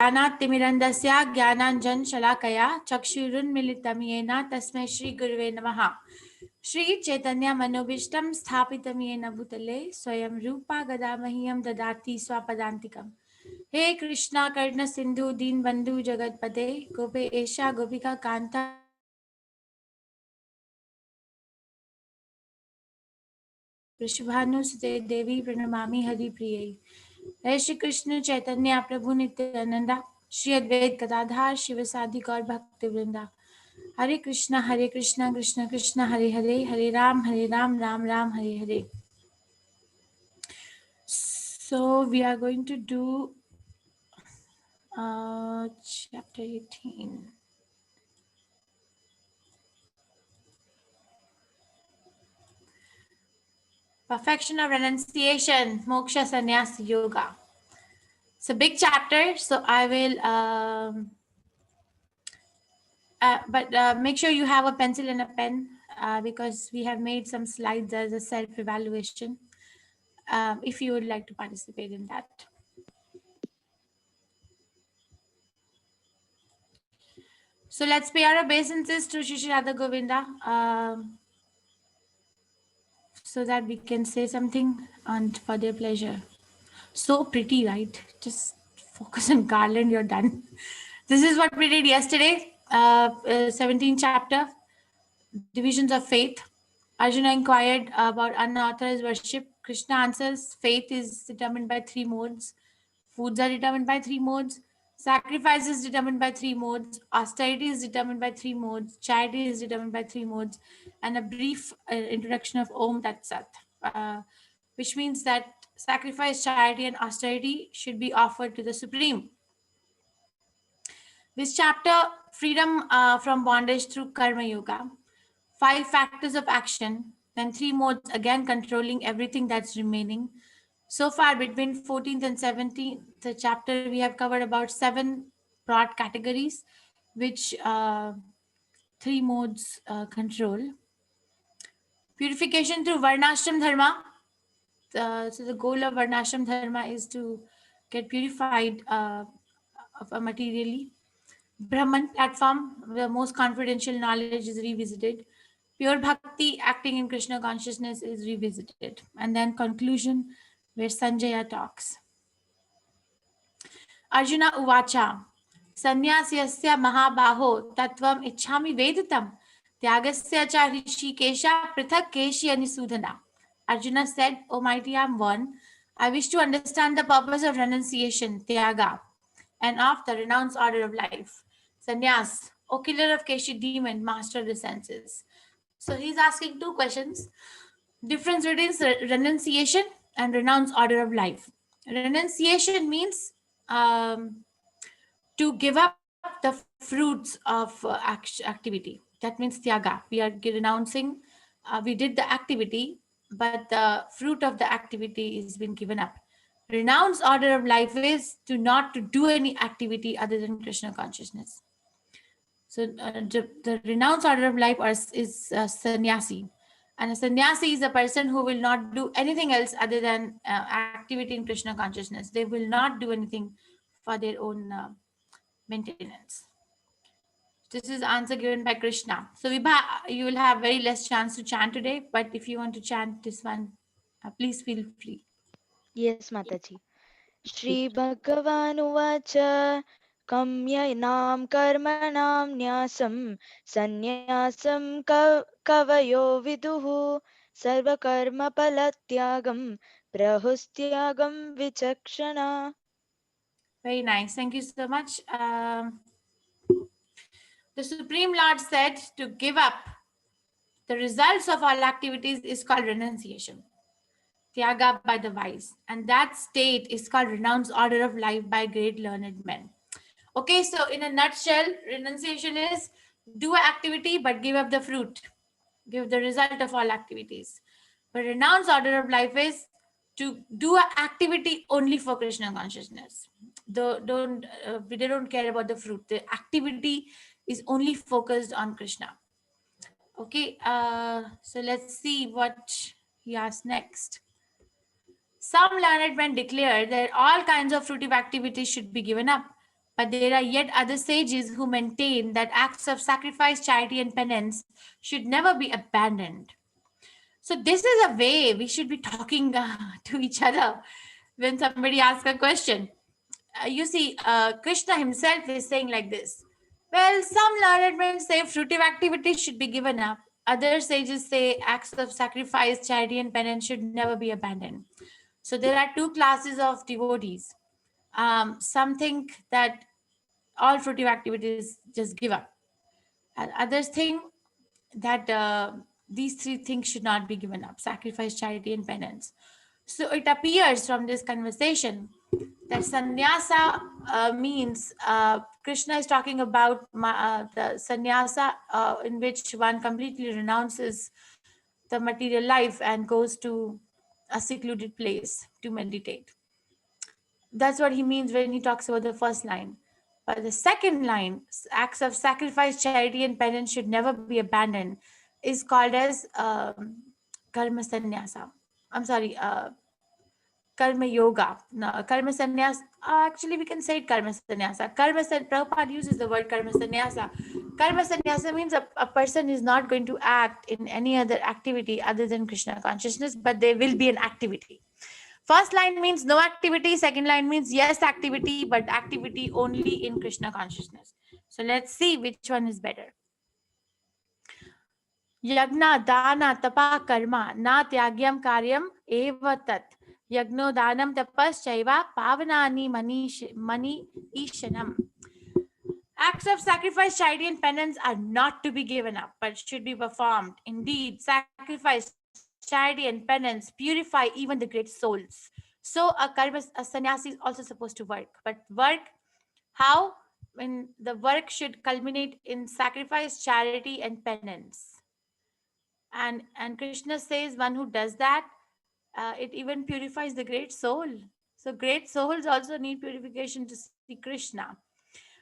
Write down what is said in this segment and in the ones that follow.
ज्ञानातिमिरन्दस्य ज्ञानाञ्जनशलाकया चक्षुरुन्मिलितं येन तस्मै श्रीगुरुवे नमः। श्रीचैतन्यमनोभीष्टं स्थापितं येन भूतले स्वयं रूपा गदा मह्यं ददाति स्वपदान्तिकम्। हे कृष्णा कर्ण सिन्धु दीनबन्धु जगत्पते गोपेशा गोपिका कान्ता वृषभानुसुते देवी प्रणमामि हरिप्रियै। हे श्री कृष्ण चैतन्य प्रभु नित्यानंदा श्री अद्वैत गदाधर शिवसादि गौर भक्त वृंदा। हरे कृष्णा कृष्ण कृष्ण हरे हरे, हरे Ram Ram Ram Hare Hare. So we are going to do chapter 18. Perfection of renunciation, moksha sannyas yoga. It's a big chapter, so I will but make sure you have a pencil and a pen because we have made some slides as a self-evaluation if you would like to participate in that. So let's pay our obeisances to Shri Radha Govinda so that we can say something and for their pleasure. So pretty, right? Just focus on garland, you're done. This is what we did yesterday, 17th chapter, divisions of faith. Arjuna inquired about unauthorized worship. Krishna answers, faith is determined by three modes. Foods are determined by three modes. Sacrifice is determined by three modes. Austerity is determined by three modes. Charity is determined by three modes. And a brief introduction of Om Tat Sat, which means that sacrifice, charity, and austerity should be offered to the Supreme. This chapter, freedom from bondage through Karma Yoga, 5 factors of action, then 3 modes, again controlling everything that's remaining. So far, between 14th and 17th the chapter, we have covered about 7 broad categories, which 3 modes control. Purification through Varnashram Dharma. So the goal of Varnashram Dharma is to get purified materially. Brahman platform, the most confidential knowledge is revisited. Pure Bhakti, acting in Krishna consciousness, is revisited. And then conclusion, where Sanjaya talks. Arjuna Uvacha, Sannyasya Mahabaho Tattvam Ichhami Vedatam Tyagasya cha Rishikesha Prithak Keshi Anisudhana. Arjuna said, O mighty, I am one. I wish to understand the purpose of renunciation, Tyaga, and of the renounced order of life. Sannyas, O killer of Keshi demon, master of the senses. So he's asking 2 questions. Difference between renunciation and renounced order of life. Renunciation means to give up the fruits of activity. That means tyaga. We are renouncing, we did the activity, but the fruit of the activity is been given up. Renounced order of life is to not to do any activity other than Krishna consciousness. So the renounced order of life is sannyasi. And a sannyasi is a person who will not do anything else other than activity in Krishna consciousness. They will not do anything for their own maintenance. This is answer given by Krishna. So Vibha, you will have very less chance to chant today, but if you want to chant this one, please feel free. Yes, Mataji. Shri Bhagavan Kamyanam Karmanam Nyasam Sanyasam Kavayo Viduhu Sarva Karma Palatyagam Prahustyagam Vichakshana. Very nice. Thank you so much. The Supreme Lord said to give up the results of all activities is called renunciation. Tyaga by the wise. And that state is called renounced order of life by great learned men. Okay, so in a nutshell, renunciation is do an activity but give up the fruit, give the result of all activities. But renounced order of life is to do an activity only for Krishna consciousness. They don't care about the fruit. The activity is only focused on Krishna. Okay, so let's see what he asks next. Some learned men declare that all kinds of fruitive activities should be given up. But there are yet other sages who maintain that acts of sacrifice, charity, and penance should never be abandoned. So, this is a way we should be talking to each other when somebody asks a question. You see, Krishna himself is saying like this. Well, some learned men say fruitive activities should be given up. Other sages say acts of sacrifice, charity, and penance should never be abandoned. So there are two classes of devotees. Some think that all fruitive activities just give up, and others think that these three things should not be given up: sacrifice, charity, and penance. So it appears from this conversation that sannyasa means Krishna is talking about the sannyasa in which one completely renounces the material life and goes to a secluded place to meditate. That's what he means when he talks about the first line. But the second line, acts of sacrifice, charity, and penance should never be abandoned, is called as karma sannyasa. I'm sorry, karma yoga. No, karma sannyasa. Actually, we can say it karma sannyasa. Prabhupada uses the word karma sannyasa. Karma sannyasa means a person is not going to act in any other activity other than Krishna consciousness, but there will be an activity. First line means no activity. Second line means yes activity, but activity only in Krishna consciousness. So let's see which one is better. Yagna dana tapa karma na tyagyam karyam eva tat. Yagno danam tapas chaiva pavanani mani ishanam. Acts of sacrifice, charity, and penance are not to be given up, but should be performed. Indeed, sacrifice, charity, and penance purify even the great souls. So a sannyasi is also supposed to work. But work, how? When the work should culminate in sacrifice, charity, and penance. And Krishna says one who does that, it even purifies the great soul. So great souls also need purification to see Krishna.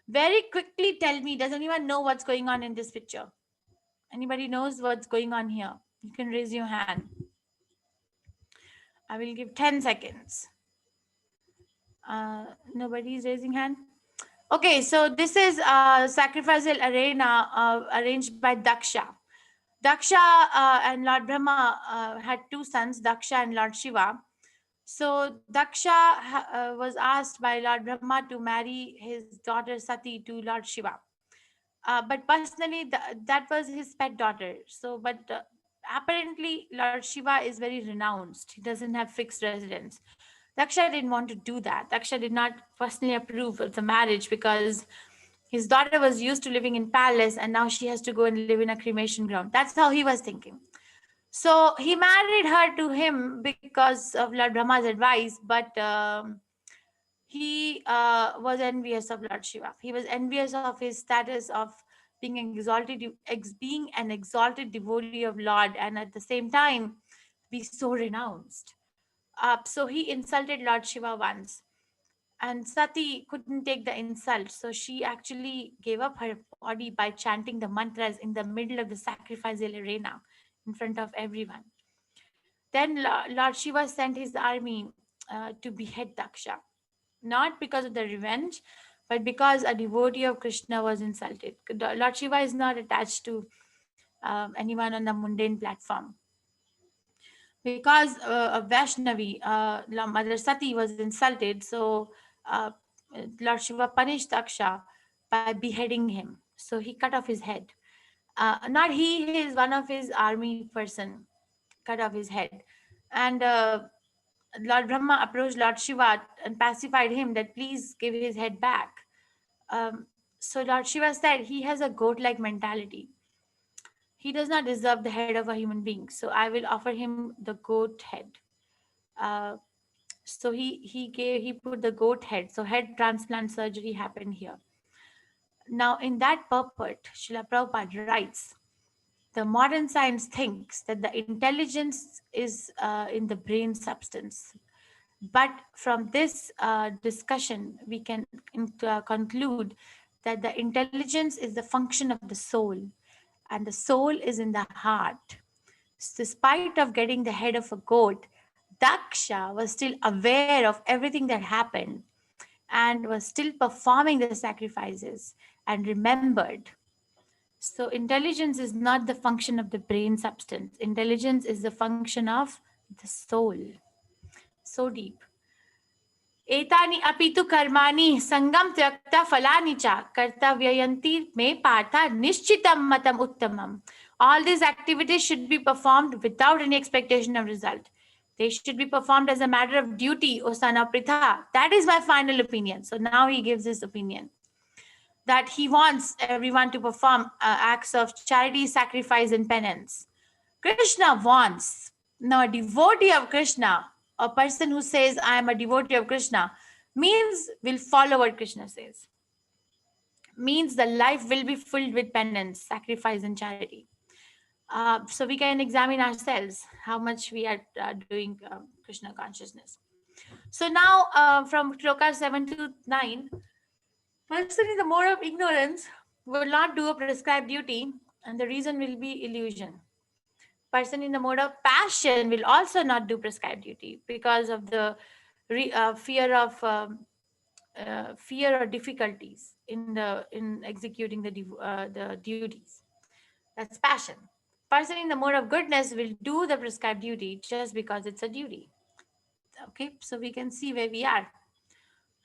Very quickly tell me, does anyone know what's going on in this picture? Anybody knows what's going on here? You can raise your hand. I will give 10 seconds. Nobody is raising hand. Okay, so this is a sacrificial arena arranged by Daksha. Daksha and Lord Brahma had two sons, Daksha and Lord Shiva. So Daksha was asked by Lord Brahma to marry his daughter Sati to Lord Shiva. But personally, that was his pet daughter. So, but apparently, Lord Shiva is very renounced. He doesn't have fixed residence. Daksha didn't want to do that. Daksha did not personally approve of the marriage because his daughter was used to living in palace and now she has to go and live in a cremation ground. That's how he was thinking. So he married her to him because of Lord Brahma's advice, but he was envious of Lord Shiva. He was envious of his status of being being an exalted devotee of Lord, and at the same time be so renounced. So he insulted Lord Shiva once, and Sati couldn't take the insult, so she actually gave up her body by chanting the mantras in the middle of the sacrificial arena in front of everyone. Then Lord Shiva sent his army to behead Daksha, not because of the revenge, but because a devotee of Krishna was insulted. Lord Shiva is not attached to anyone on the mundane platform. Because of Vaishnavi, Mother Sati was insulted, so uh, Lord Shiva punished Daksha by beheading him. So he cut off his head. Not he is one of his army person cut off his head. And Lord Brahma approached Lord Shiva and pacified him that please give his head back. So Lord Shiva said he has a goat like mentality. He does not deserve the head of a human being. So I will offer him the goat head. Uh, so he put the goat head. So head transplant surgery happened here. Now in that purport, Srila Prabhupada writes, the modern science thinks that the intelligence is in the brain substance. But from this discussion, we can conclude that the intelligence is the function of the soul, and the soul is in the heart. So despite of getting the head of a goat, Daksha was still aware of everything that happened, and was still performing the sacrifices and remembered. So, intelligence is not the function of the brain substance, intelligence is the function of the soul. So deep. एतानि अपि तु कर्माणि संगम त्यक्ता फलानि च कर्तव्यन्ति मे पार्थ निश्चितं मतम उत्तमम. All these activities should be performed without any expectation of result. They should be performed as a matter of duty, O son of Pritha. That is my final opinion. So now he gives his opinion that he wants everyone to perform acts of charity, sacrifice, and penance. Krishna wants. Now, a devotee of Krishna, a person who says, I am a devotee of Krishna, means will follow what Krishna says. Means the life will be filled with penance, sacrifice, and charity. So we can examine ourselves how much we are doing Krishna consciousness. So now, from Shloka 7 to 9, person in the mode of ignorance will not do a prescribed duty, and the reason will be illusion. Person in the mode of passion will also not do prescribed duty because of the fear or difficulties in executing the duties. That's passion. Person in the mode of goodness will do the prescribed duty just because it's a duty. Okay, so we can see where we are.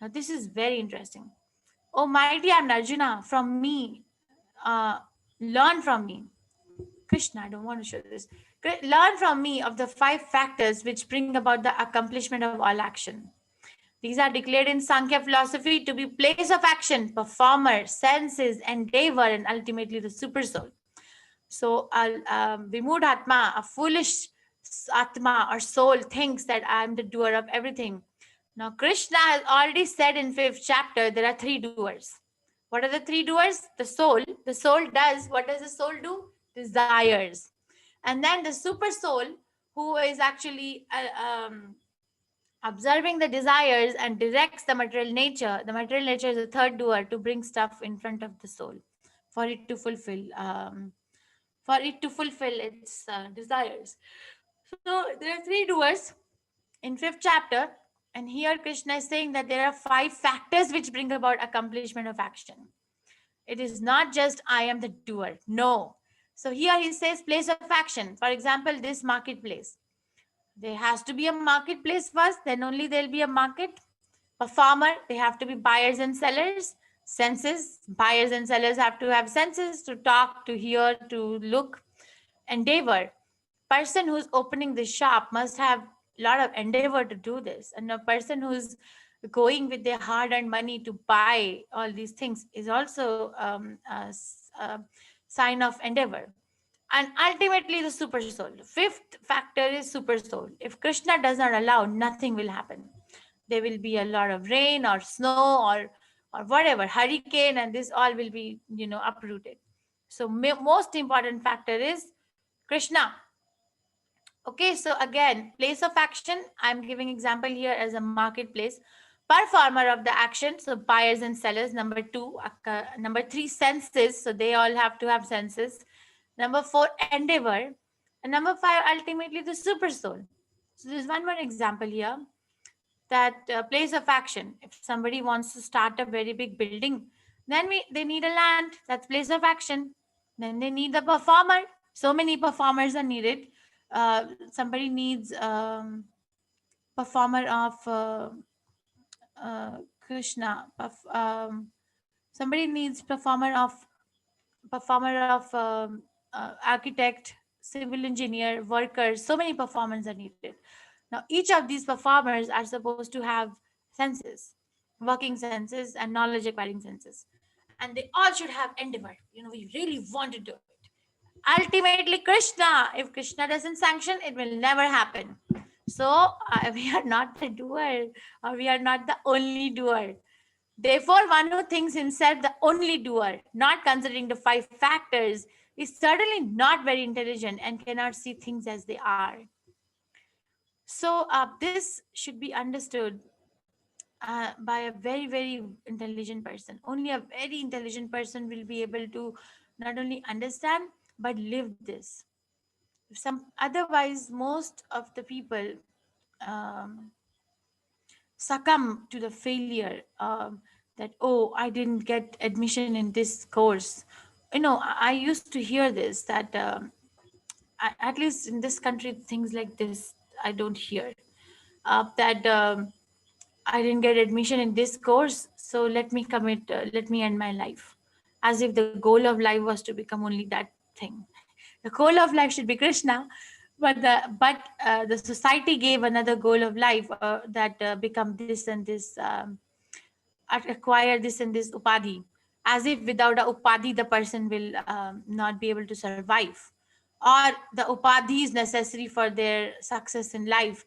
Now this is very interesting. Oh mighty Arjuna, from me, uh, learn from me. Krishna, I don't want to show this. Learn from me of the 5 factors which bring about the accomplishment of all action. These are declared in Sankhya philosophy to be place of action, performer, senses, endeavor, and ultimately the super soul. So, Vimud Atma, a foolish Atma or soul, thinks that I am the doer of everything. Now, Krishna has already said in 5th chapter there are 3 doers. What are the 3 doers? The soul. The soul does. What does the soul do? Desires. And then the super soul, who is actually observing the desires and directs the material nature. The material nature is the 3rd doer to bring stuff in front of the soul for it to fulfill its desires. So there are 3 doers in 5th chapter, and here Krishna is saying that there are 5 factors which bring about accomplishment of action. It is not just I am the doer. No. So here he says place of action. For example, this marketplace. There has to be a marketplace first, then only there'll be a market. Performer, they have to be buyers and sellers. Senses, buyers and sellers have to have senses to talk, to hear, to look. Endeavor, person who's opening the shop must have a lot of endeavor to do this. And a person who's going with their hard-earned money to buy all these things is also a sign of endeavor. And ultimately the super soul. 5th factor is super soul. If Krishna does not allow, nothing will happen. There will be a lot of rain or snow or whatever, hurricane, and this all will be uprooted. So most important factor is Krishna. Okay, so again, place of action, I'm giving example here as a marketplace. Performer of the action, so buyers and sellers. Number 2, number 3, senses, so they all have to have senses. Number 4, endeavor. And number 5, ultimately the super soul. So there's one more example here, that place of action. If somebody wants to start a very big building, then they need a land. That's place of action. Then they need the performer. So many performers are needed. Somebody needs performer of Krishna. Somebody needs performer of architect, civil engineer, workers. So many performers are needed. Now, each of these performers are supposed to have senses, working senses and knowledge acquiring senses. And they all should have endeavor. We really want to do it. Ultimately, Krishna, if Krishna doesn't sanction, it will never happen. So, we are not the doer, or we are not the only doer. Therefore, one who thinks himself the only doer, not considering the 5 factors, is certainly not very intelligent and cannot see things as they are. So this should be understood by a very, very intelligent person. Only a very intelligent person will be able to not only understand but live this. Otherwise, most of the people um, succumb to the failure, that, oh, I didn't get admission in this course. I used to hear this, that at least in this country, things like this I don't hear. That I didn't get admission in this course, so let me end my life. As if the goal of life was to become only that thing. The goal of life should be Krishna, but the society gave another goal of life, that become this and this, acquire this and this upadhi, as if without a upadhi the person will not be able to survive, or the upadhi is necessary for their success in life.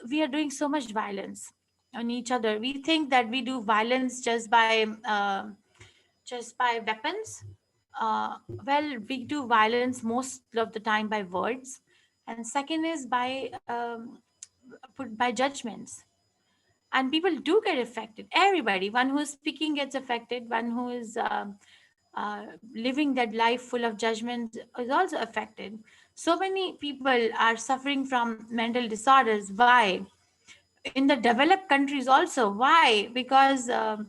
We are doing so much violence on each other. We think that we do violence just by weapons. Well, we do violence most of the time by words, and second is by judgments. And people do get affected. Everybody, one who is speaking gets affected. One who is living that life full of judgment is also affected. So many people are suffering from mental disorders. Why? In the developed countries also. Why? Because there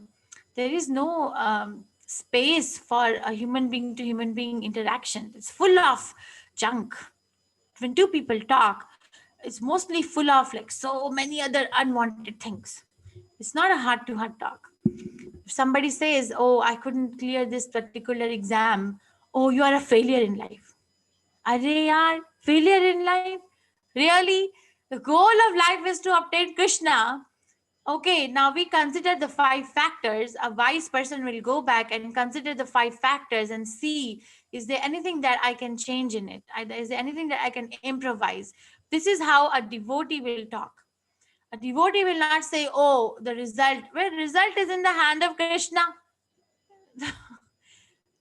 is no space for a human being to human being interaction. It's full of junk. When two people talk, it's mostly full of like so many other unwanted things. It's not a heart to heart talk. If somebody says, oh, I couldn't clear this particular exam, oh, you are a failure in life. Are yaar, failure in life? Really? The goal of life is to obtain Krishna. Okay, now we consider the five factors. A wise person will go back and consider the five factors and see, is there anything that I can change in it? Is there anything that I can improvise? This is how a devotee will talk. A devotee will not say, oh, the result. Well, result is in the hand of Krishna.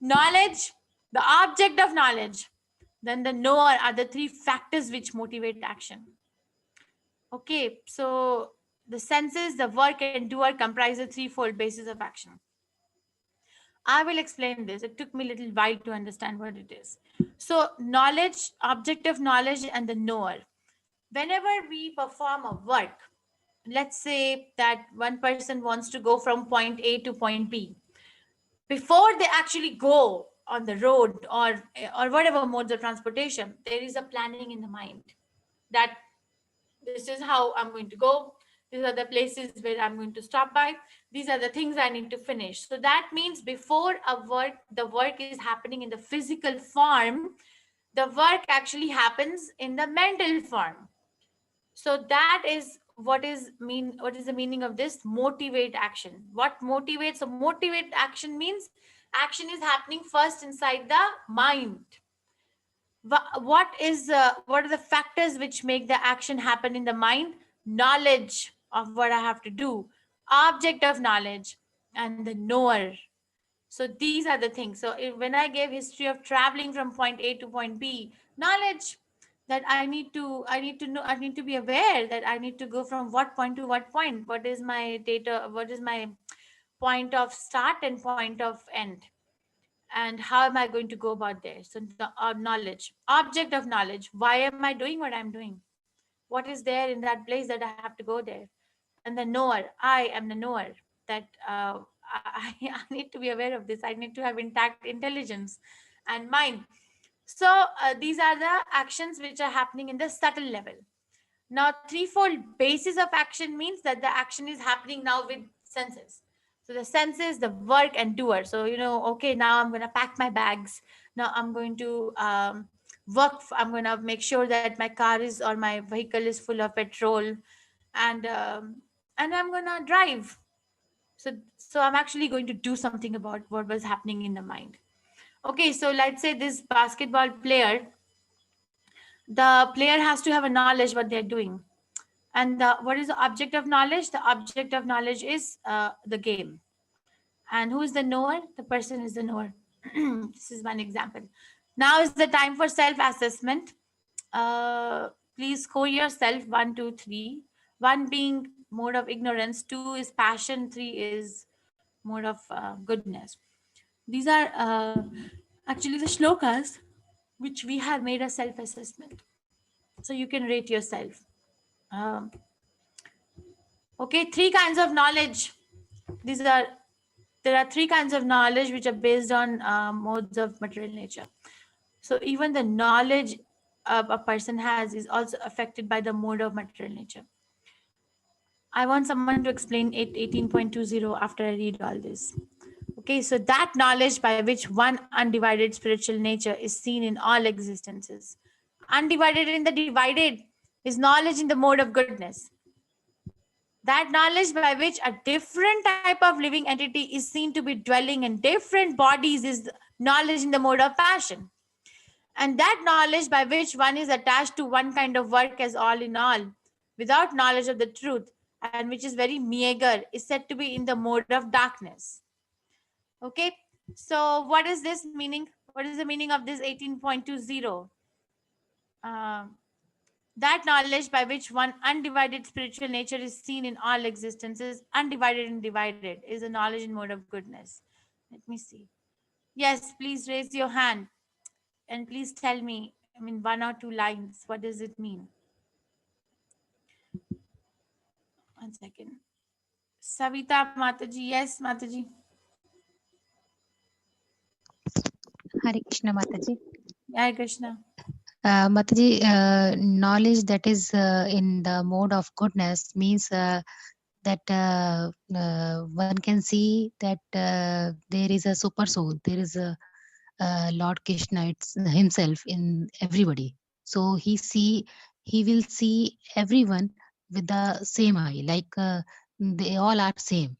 Knowledge, the object of knowledge, then the knower are the three factors which motivate action. Okay, so the senses, the work, and doer comprise a threefold basis of action. I will explain this. It took me a little while to understand what it is. So, knowledge, objective knowledge, and the knower. Whenever we perform a work, let's say that one person wants to go from point A to point B. Before they actually go on the road or whatever modes of transportation, there is a planning in the mind that this is how I'm going to go. These are the places where I'm going to stop by. These are the things I need to finish. So that means before the work is happening in the physical form, the work actually happens in the mental form. So that is what is the meaning of this? Motivate action. What motivates? So motivate action means action is happening first inside the mind. What are the factors which make the action happen in the mind? Knowledge of what I have to do, object of knowledge, and the knower. So these are the things. So when I gave history of traveling from point A to point B, knowledge, that I need to be aware that I need to go from what point to what point. What is my data? What is my point of start and point of end? And how am I going to go about there? So the knowledge, object of knowledge. Why am I doing what I'm doing? What is there in that place that I have to go there? And the knower, I am the knower. That I need to be aware of this. I need to have intact intelligence and mind. So these are the actions which are happening in the subtle level. Now, threefold basis of action means that the action is happening now with senses. So the senses, the work, and doer. So okay, now I'm going to pack my bags. Now I'm going to I'm going to make sure that my car is or my vehicle is full of petrol, and I'm going to drive. So I'm actually going to do something about what was happening in the mind. Okay, so let's say this basketball player, the player has to have a knowledge what they're doing. And what is the object of knowledge? The object of knowledge is the game. And who is the knower? The person is the knower. This is one example. Now is the time for self-assessment. Please score yourself 1, 2, 3. 1 being mode of ignorance, 2 is passion, 3 is mode of goodness. These are actually the shlokas which we have made a self-assessment. So you can rate yourself. Um, Okay, three kinds of knowledge. There are three kinds of knowledge which are based on modes of material nature. So even the knowledge a person has is also affected by the mode of material nature. I want someone to explain 18.20 after I read all this. Okay, so that knowledge by which one undivided spiritual nature is seen in all existences. Undivided in the divided is knowledge in the mode of goodness. That knowledge by which a different type of living entity is seen to be dwelling in different bodies is knowledge in the mode of passion. And that knowledge by which one is attached to one kind of work as all in all, without knowledge of the truth, and which is very meager, is said to be in the mode of darkness. Okay, so what is this meaning? What is the meaning of this 18.20? That knowledge by which one undivided spiritual nature is seen in all existences, undivided and divided, is a knowledge in mode of goodness. Let me see. Yes, please raise your hand and please tell me, I mean, one or two lines, what does it mean? 1 second. Savita Mataji, yes, Mataji. Hare Krishna Mataji. Hare Krishna. Mataji, knowledge that is in the mode of goodness means that one can see that there is a super soul, there is a Lord Krishna himself in everybody. So he will see everyone with the same eye, like they all are same.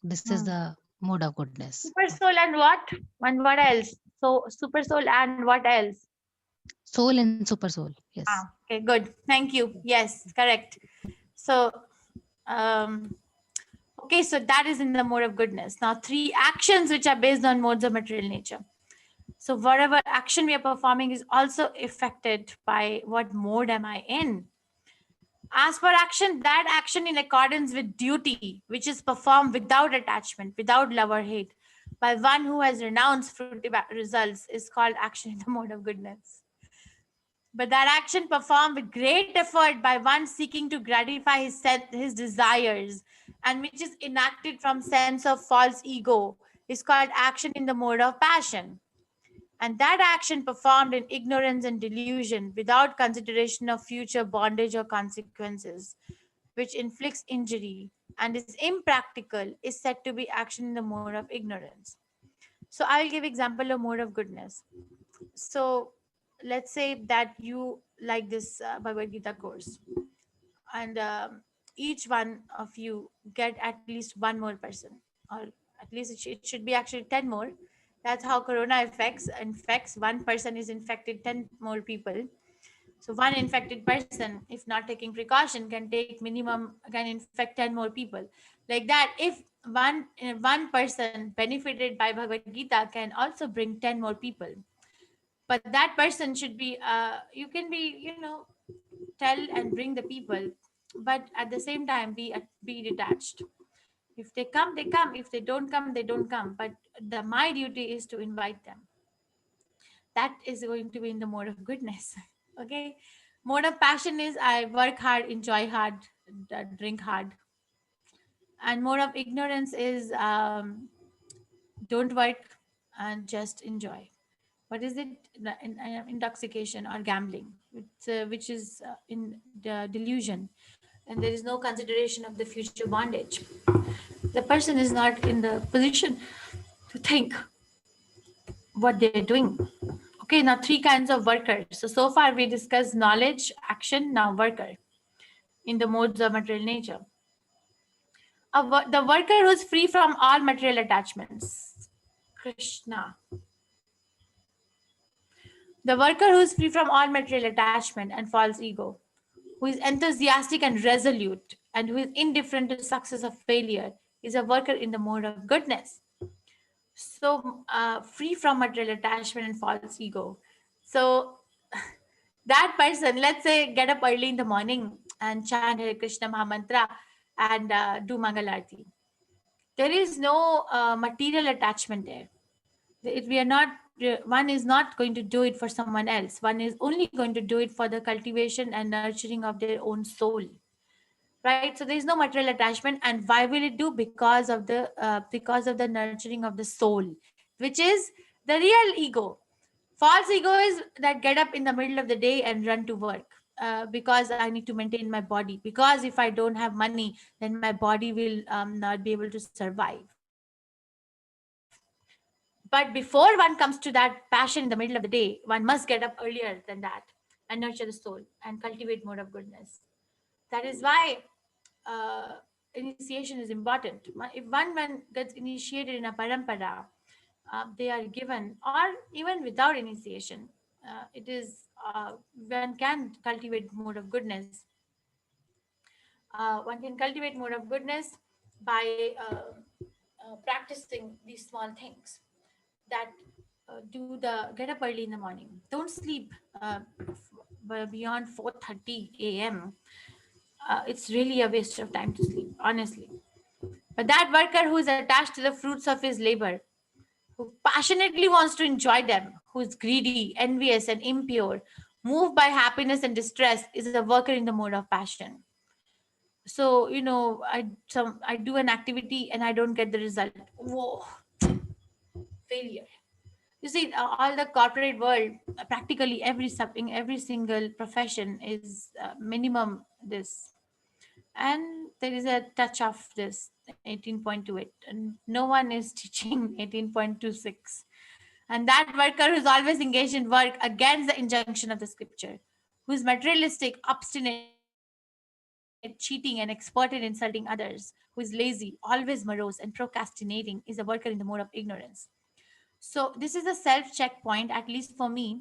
This is the mode of goodness. Super soul and what? And what else? So super soul and what else? Soul and super soul. Yes. Okay, good. Thank you. Yes, correct. So, okay, so that is in the mode of goodness. Now, three actions which are based on modes of material nature. So, whatever action we are performing is also affected by what mode am I in. As for action, that action in accordance with duty, which is performed without attachment, without love or hate, by one who has renounced fruitive results, is called action in the mode of goodness. But that action performed with great effort by one seeking to gratify his desires, and which is enacted from sense of false ego, is called action in the mode of passion. And that action performed in ignorance and delusion, without consideration of future bondage or consequences, which inflicts injury and is impractical, is said to be action in the mode of ignorance. So I will give example of mode of goodness. So let's say that you like this Bhagavad Gita course, and each one of you get at least one more person, or at least it should be actually 10 more. That's how corona infects. One person is infected 10 more people. So one infected person, if not taking precaution, can infect 10 more people. Like that, if one person benefited by Bhagavad Gita can also bring 10 more people. But that person should be you can be, tell and bring the people, but at the same time be detached. If they come, they come. If they don't come, they don't come. But my duty is to invite them. That is going to be in the mode of goodness. Okay, mode of passion is I work hard, enjoy hard, drink hard. And mode of ignorance is don't work and just enjoy. What is it? Intoxication or gambling, which is in the delusion, and there is no consideration of the future bondage. The person is not in the position to think what they're doing. Okay, now three kinds of workers. So far we discussed knowledge, action, now worker in the modes of material nature. The worker who's free from all material attachments. Krishna. The worker who is free from all material attachment and false ego, who is enthusiastic and resolute, and who is indifferent to success or failure, is a worker in the mode of goodness. So, free from material attachment and false ego. So, that person, let's say, get up early in the morning and chant Hare Krishna Mahamantra and do Mangalarti. There is no material attachment there. We are not, one is not going to do it for someone else. One is only going to do it for the cultivation and nurturing of their own soul. right? So there is no material attachment. And why will it do? Because of the nurturing of the soul, which is the real ego. False ego is that get up in the middle of the day and run to work, because I need to maintain my body, because if I don't have money, then my body will not be able to survive. But before one comes to that passion in the middle of the day, one must get up earlier than that and nurture the soul and cultivate mode of goodness. That is why initiation is important. If one gets initiated in a parampara, they are given, or even without initiation, it is one can cultivate mode of goodness. One can cultivate mode of goodness by practicing these small things that do the get up early in the morning. Don't sleep beyond 4:30 a.m. It's really a waste of time to sleep, honestly. But that worker who is attached to the fruits of his labor, who passionately wants to enjoy them, who is greedy, envious, and impure, moved by happiness and distress, is a worker in the mode of passion. So, I do an activity and I don't get the result. Whoa, failure. You see, all the corporate world, practically in every single profession is minimum this, and there is a touch of this 18.28, and no one is teaching 18.26. And that worker who's always engaged in work against the injunction of the scripture, who's materialistic, obstinate, cheating, and expert in insulting others, who is lazy, always morose, and procrastinating, is a worker in the mode of ignorance. So this is a self checkpoint, at least for me.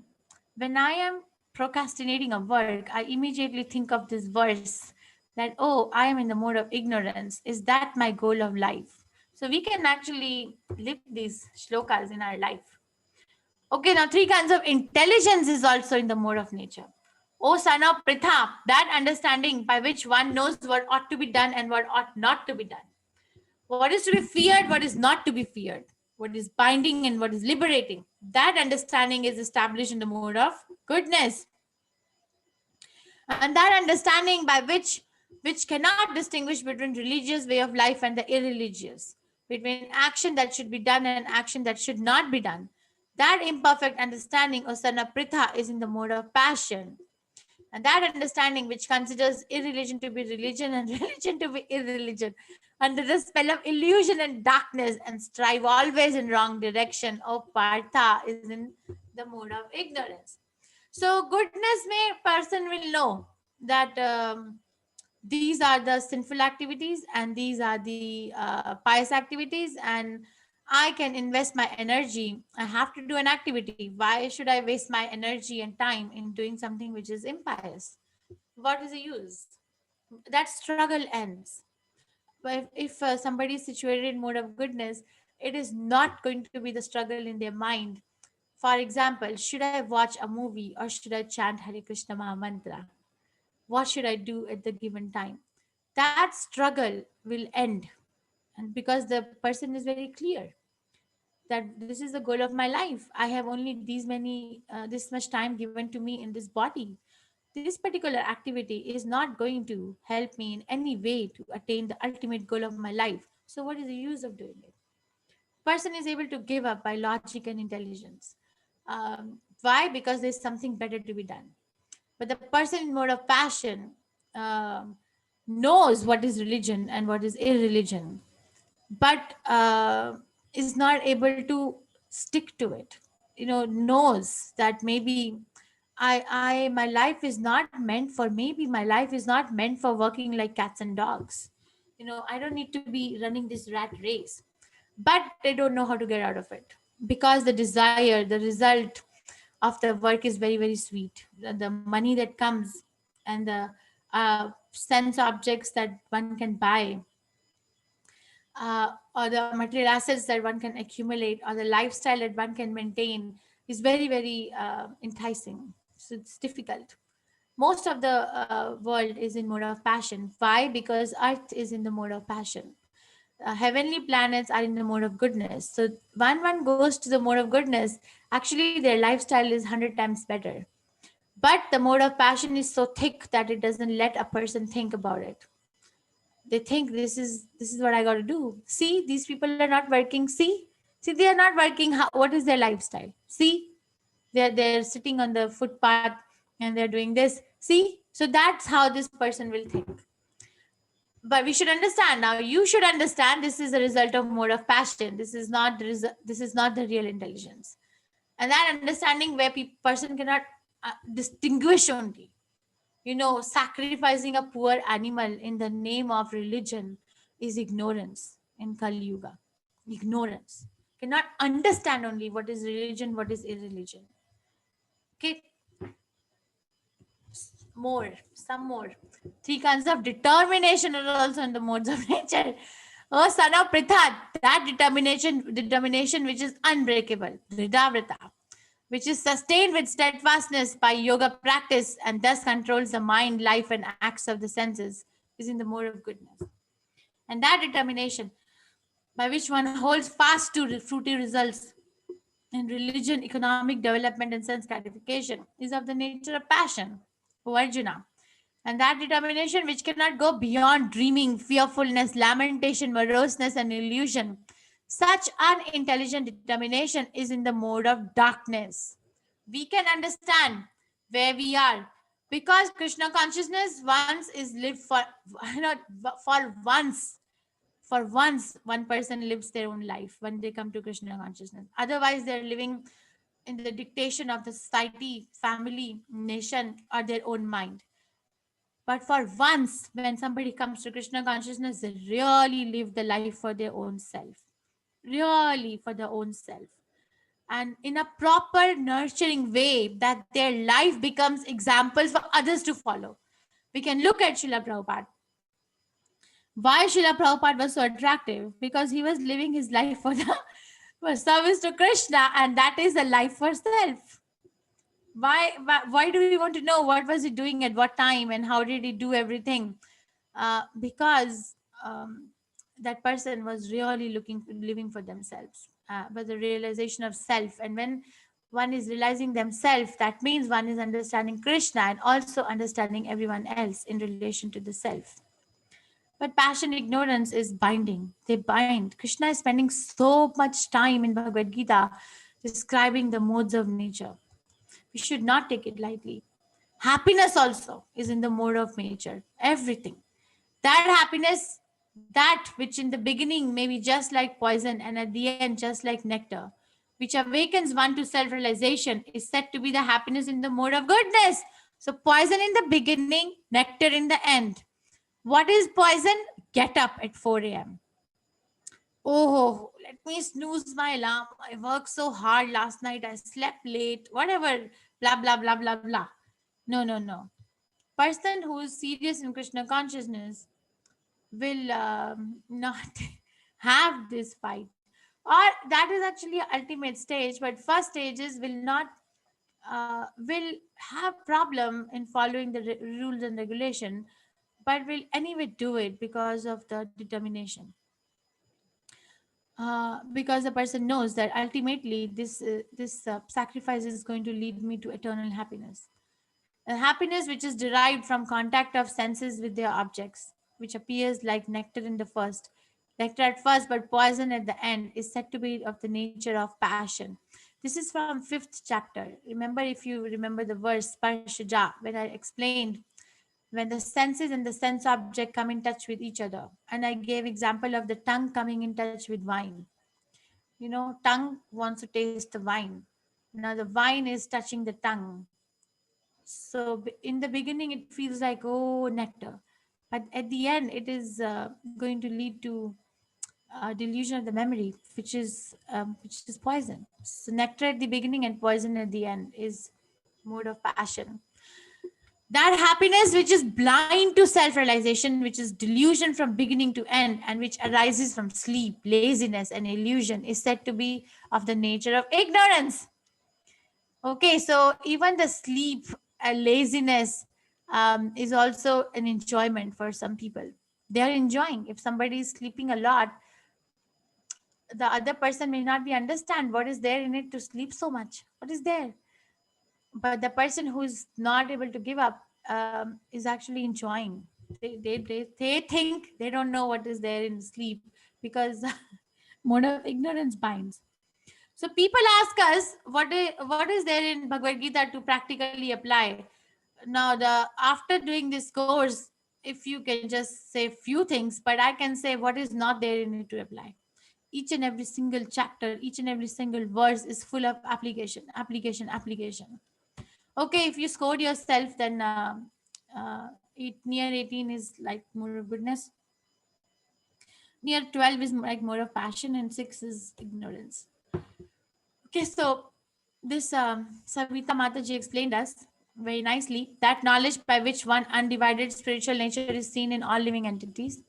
When I am procrastinating a work, I immediately think of this verse that, oh, I am in the mode of ignorance. Is that my goal of life? So we can actually live these shlokas in our life. Okay, now three kinds of intelligence is also in the mode of nature. O son of Pritha, that understanding by which one knows what ought to be done and what ought not to be done. What is to be feared, what is not to be feared, what is binding and what is liberating. That understanding is established in the mode of goodness. And that understanding by which cannot distinguish between religious way of life and the irreligious, between action that should be done and action that should not be done. That imperfect understanding, Osana Pritha, is in the mode of passion. And that understanding, which considers irreligion to be religion and religion to be irreligion, under the spell of illusion and darkness, and strive always in wrong direction, O Partha, is in the mode of ignorance. So, goodness may person will know that these are the sinful activities and these are the pious activities, and I can invest my energy. I have to do an activity. Why should I waste my energy and time in doing something which is impious? What is the use? That struggle ends. But if somebody is situated in mode of goodness, it is not going to be the struggle in their mind. For example, should I watch a movie or should I chant Hare Krishna Maha Mantra? What should I do at the given time? That struggle will end. And because the person is very clear that this is the goal of my life, I have only this much time given to me in this body. This particular activity is not going to help me in any way to attain the ultimate goal of my life. So what is the use of doing it? Person is able to give up by logic and intelligence. Why? Because there's something better to be done. But the person in mode of passion um, knows what is religion and what is irreligion, but is not able to stick to it. Knows that maybe my life is not meant for, maybe my life is not meant for working like cats and dogs. I don't need to be running this rat race, but they don't know how to get out of it, because the desire, the result of the work is very, very sweet. The money that comes and the sense objects that one can buy, or the material assets that one can accumulate, or the lifestyle that one can maintain, is very, very enticing. So it's difficult. Most of the world is in mode of passion. Why? Because earth is in the mode of passion. Heavenly planets are in the mode of goodness. So when one goes to the mode of goodness, actually their lifestyle is 100 times better. But the mode of passion is so thick that it doesn't let a person think about it. They think this is what I got to do. See, these people are not working. See, they are not working. What is their lifestyle? See, they're sitting on the footpath and they're doing this. See, so that's how this person will think. But we should understand now. You should understand this is a result of mode of passion. This is not this is not the real intelligence. And that understanding where person cannot distinguish only, sacrificing a poor animal in the name of religion is ignorance in Kali Yuga. Ignorance. Cannot understand only what is religion, what is irreligion. Okay, some more. Three kinds of determination are also in the modes of nature. Oh, son of Pritha, that determination which is unbreakable, Dhridavrata, which is sustained with steadfastness by yoga practice and thus controls the mind, life, and acts of the senses, is in the mode of goodness. And that determination by which one holds fast to fruity results in religion, economic development, and sense gratification is of the nature of passion, O Arjuna. And that determination which cannot go beyond dreaming, fearfulness, lamentation, moroseness, and illusion. Such unintelligent determination is in the mode of darkness. We can understand where we are because Krishna consciousness once is lived for not for once. For once, one person lives their own life when they come to Krishna consciousness. Otherwise, they're living in the dictation of the society, family, nation, or their own mind. But for once, when somebody comes to Krishna consciousness, they really live the life for their own self. Really for their own self. And in a proper nurturing way, that their life becomes examples for others to follow. We can look at Srila Prabhupada. Why Srila Prabhupada was so attractive? Because he was living his life for service to Krishna, and that is a life for self. Why do we want to know what was he doing at what time and how did he do everything? Because that person was really living for themselves, but the realization of self. And when one is realizing themselves, that means one is understanding Krishna and also understanding everyone else in relation to the self. But passion ignorance is binding. They bind. Krishna is spending so much time in Bhagavad Gita describing the modes of nature. We should not take it lightly. Happiness also is in the mode of nature. Everything. That happiness, that which in the beginning may be just like poison and at the end just like nectar, which awakens one to self-realization, is said to be the happiness in the mode of goodness. So poison in the beginning, nectar in the end. What is poison? Get up at 4 a.m. Oh, let me snooze my alarm. I worked so hard last night. I slept late. Whatever. Blah, blah, blah, blah, blah. No, no, no. Person who is serious in Krishna consciousness will not have this fight. Or that is actually an ultimate stage. But first stages will have problem in following the rules and regulation, but will anyway do it because of the determination. Because the person knows that ultimately this sacrifice is going to lead me to eternal happiness. A happiness which is derived from contact of senses with their objects, which appears like nectar in the first. Nectar at first, but poison at the end, is said to be of the nature of passion. This is from 5th chapter. Remember, if you remember the verse Sparshaja, when I explained when the senses and the sense object come in touch with each other. And I gave example of the tongue coming in touch with wine. Tongue wants to taste the wine. Now the wine is touching the tongue. So in the beginning, it feels like, oh, nectar. But at the end, it is going to lead to delusion of the memory, which is poison. So nectar at the beginning and poison at the end is mode of passion. That happiness which is blind to self-realization, which is delusion from beginning to end, and which arises from sleep, laziness, and illusion, is said to be of the nature of ignorance. Okay, so even the sleep and laziness is also an enjoyment for some people. They are enjoying. If somebody is sleeping a lot, the other person may not be understand what is there in it to sleep so much. What is there? But the person who is not able to give up is actually enjoying. They think they don't know what is there in sleep because mode of ignorance binds. So people ask us what is there in Bhagavad Gita to practically apply. Now, the after doing this course, if you can just say few things, but I can say what is not there in it to apply. Each and every single chapter, each and every single verse is full of application, application, application. Okay, if you scored yourself, then near 18 is like more of goodness. Near 12 is like more of passion, and 6 is ignorance. Okay, so this Savita Mataji explained us very nicely that knowledge by which one undivided spiritual nature is seen in all living entities,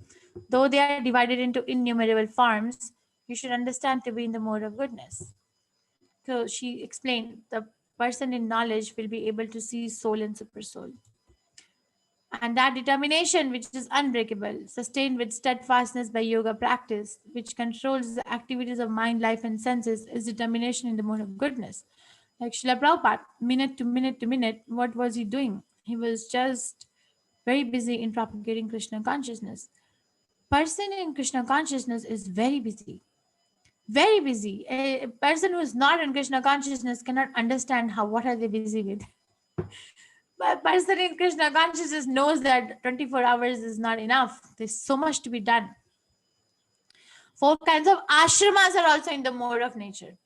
though they are divided into innumerable forms, you should understand to be in the mode of goodness. So she explained the person in knowledge will be able to see soul and super soul. And that determination, which is unbreakable, sustained with steadfastness by yoga practice, which controls the activities of mind, life, and senses, is determination in the mode of goodness. Like Srila Prabhupada, minute to minute to minute, what was he doing? He was just very busy in propagating Krishna consciousness. Person in Krishna consciousness is very busy. Very busy. A person who is not in Krishna consciousness cannot understand how what are they busy with. But person in Krishna consciousness knows that 24 hours is not enough. There's so much to be done. 4 kinds of ashramas are also in the mode of nature.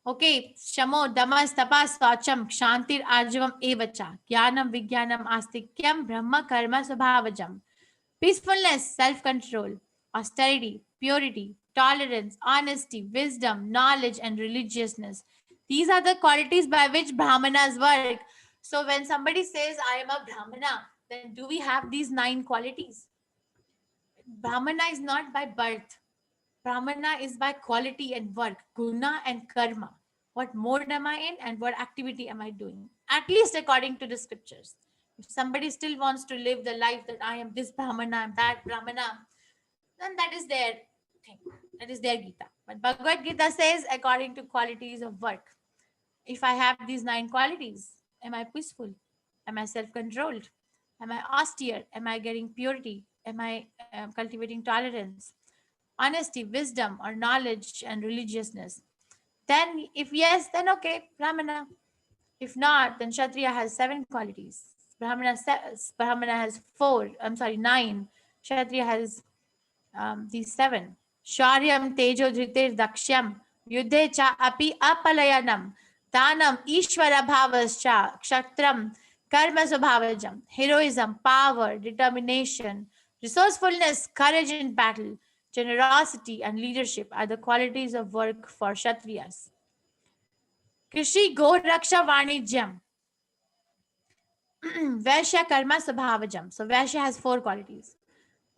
Okay, Shamo, Damas, Tapas, Swacham, Kshantir, Arjavam, Evacha, Jnanam, Vijnanam, Astikyam, Brahma, Karma, Svabhavajam. Peacefulness, self-control, austerity, purity, tolerance, honesty, wisdom, knowledge, and religiousness. These are the qualities by which Brahmanas work. So when somebody says, I am a Brahmana, then do we have these 9 qualities? Brahmana is not by birth. Brahmana is by quality and work, guna and karma. What mode am I in and what activity am I doing? At least according to the scriptures. If somebody still wants to live the life that I am this Brahmana, I'm that Brahmana, then that is their thing. That is their Gita. But Bhagavad Gita says according to qualities of work. If I have these 9 qualities, am I peaceful? Am I self-controlled? Am I austere? Am I getting purity? Am I cultivating tolerance, honesty, wisdom, or knowledge and religiousness? Then, if yes, then okay, Brahmana. If not, then Kshatriya has 7 qualities. Brahmana has 4. I'm sorry, 9. Kshatriya has these 7. Sharyam tejo dhritir dakshyam yudhe cha api apalayanam danam ishvara bhavascha kshatram karma svabhavajam. Heroism, power, determination, resourcefulness, courage in battle, generosity, and leadership are the qualities of work for Kshatriyas. Krishi go raksha vanijyam. Vaishya karma svabhavajam. So Vaishya has 4 qualities.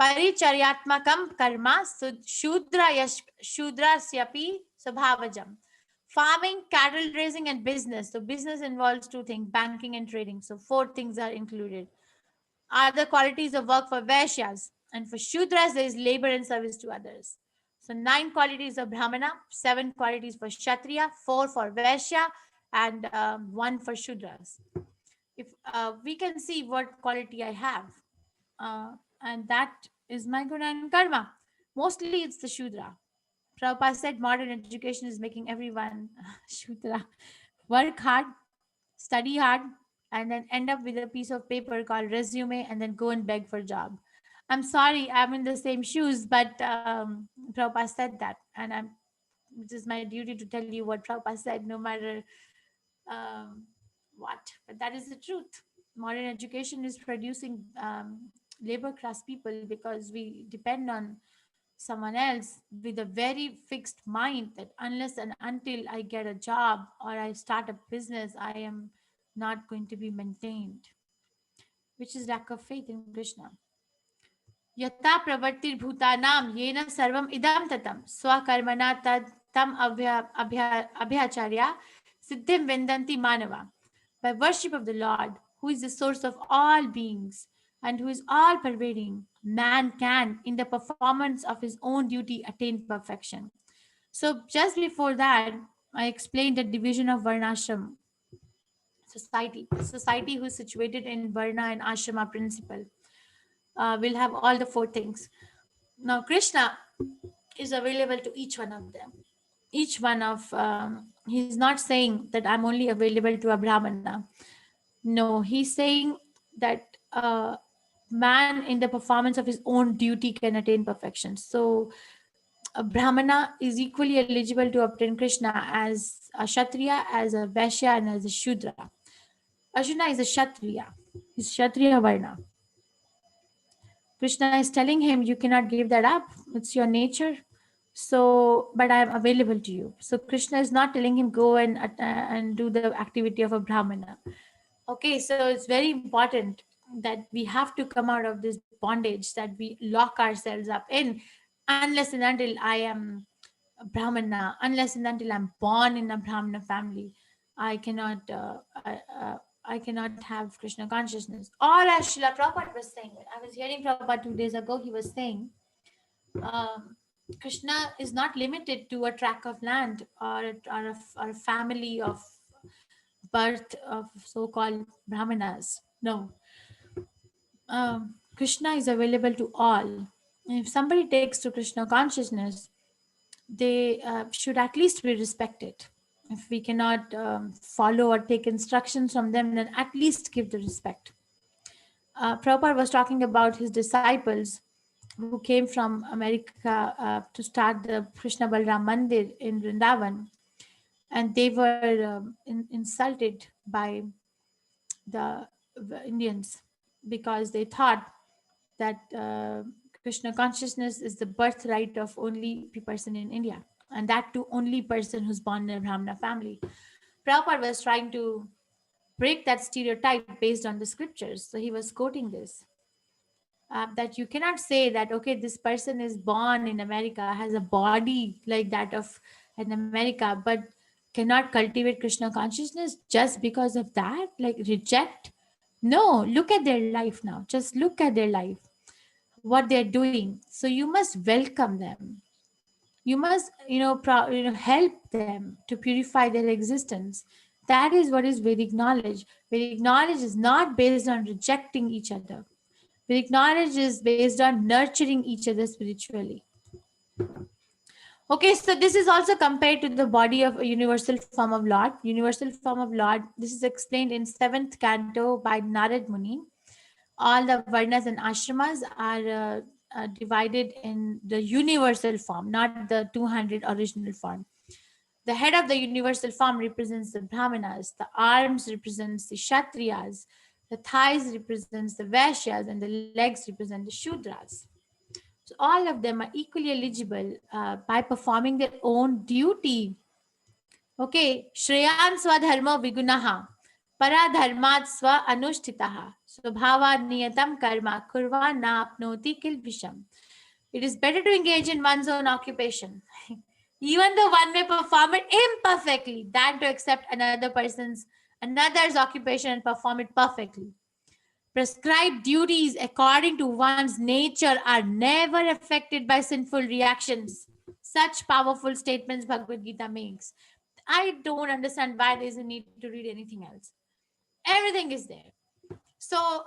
Paricharyatmakam karma shudrasyapi svabhavajam. Farming, cattle raising, and business. So business involves 2 things, banking and trading. So 4 things are included. Are the qualities of work for Vaishyas. And for Shudras, there is labor and service to others. So 9 qualities of Brahmana, 7 qualities for Kshatriya, 4 for Vaishya, and 1 for Shudras. If we can see what quality I have, and that is my guna and karma. Mostly it's the Shudra. Prabhupada said modern education is making everyone Shudra. Work hard, study hard, and then end up with a piece of paper called resume and then go and beg for a job. I'm sorry, I'm in the same shoes, but Prabhupada said that, and it is my duty to tell you what Prabhupada said, no matter what. But that is the truth. Modern education is producing labor class people because we depend on someone else with a very fixed mind that unless and until I get a job or I start a business, I am not going to be maintained, which is lack of faith in Krishna. Yata pravartir bhutanam yena sarvam idam tatam swakarmana tam abhyacharya siddhim vendanti manava. By worship of the Lord, who is the source of all beings and who is all pervading, man can, in the performance of his own duty, attain perfection. So, just before that, I explained the division of Varnashram society, society who is situated in Varna and Ashrama principle. will have all the four things. Now, Krishna is available to each one of them. Each one of, he's not saying that I'm only available to a Brahmana. No, he's saying that man in the performance of his own duty can attain perfection. So a Brahmana is equally eligible to obtain Krishna as a Kshatriya, as a Vaishya, and as a Shudra. Arjuna is a Kshatriya. He's Kshatriya Varna. Krishna is telling him, you cannot give that up. It's your nature. So, but I am available to you. So Krishna is not telling him go and do the activity of a Brahmana. Okay, so it's very important that we have to come out of this bondage that we lock ourselves up in, unless and until I am a Brahmana, unless and until I'm born in a Brahmana family, I cannot, I cannot have Krishna consciousness. Or as Srila Prabhupada was saying, I was hearing Prabhupada 2 days ago, he was saying, Krishna is not limited to a tract of land or a family of birth of so-called Brahmanas. No, Krishna is available to all. If somebody takes to Krishna consciousness, they should at least be respected. If we cannot follow or take instructions from them, then at least give the respect. Prabhupada was talking about his disciples who came from America to start the Krishna Balram Mandir in Vrindavan, and they were insulted by the Indians because they thought that Krishna consciousness is the birthright of only person in India, and that too only person who's born in a Brahmana family. Prabhupada was trying to break that stereotype based on the scriptures. So he was quoting this. That you cannot say that, okay, this person is born in America, has a body like that of in America, but cannot cultivate Krishna consciousness just because of that, like reject. No, look at their life now. Just look at their life, what they're doing. So you must welcome them. You must, help them to purify their existence. That is what is Vedic knowledge. Vedic knowledge is not based on rejecting each other. Vedic knowledge is based on nurturing each other spiritually. Okay, so this is also compared to the body of a universal form of Lord. Universal form of Lord, this is explained in 7th canto by Narad Muni. All the Varnas and Ashramas are divided in the universal form, not the 200 original form. The head of the universal form represents the Brahmanas, the arms represents the Kshatriyas, the thighs represents the Vaishyas, and the legs represent the Shudras. So all of them are equally eligible by performing their own duty. Okay, Shreyan Swadharma Vigunaha, Paradharmat Swa Anushtitaha, Subhava Niyatam Karma, Kurva Na Apnoti Kilbisham. It is better to engage in one's own occupation, even though one may perform it imperfectly, than to accept another's occupation and perform it perfectly. Prescribed duties according to one's nature are never affected by sinful reactions. Such powerful statements Bhagavad Gita makes. I don't understand why there's a need to read anything else. Everything is there. So,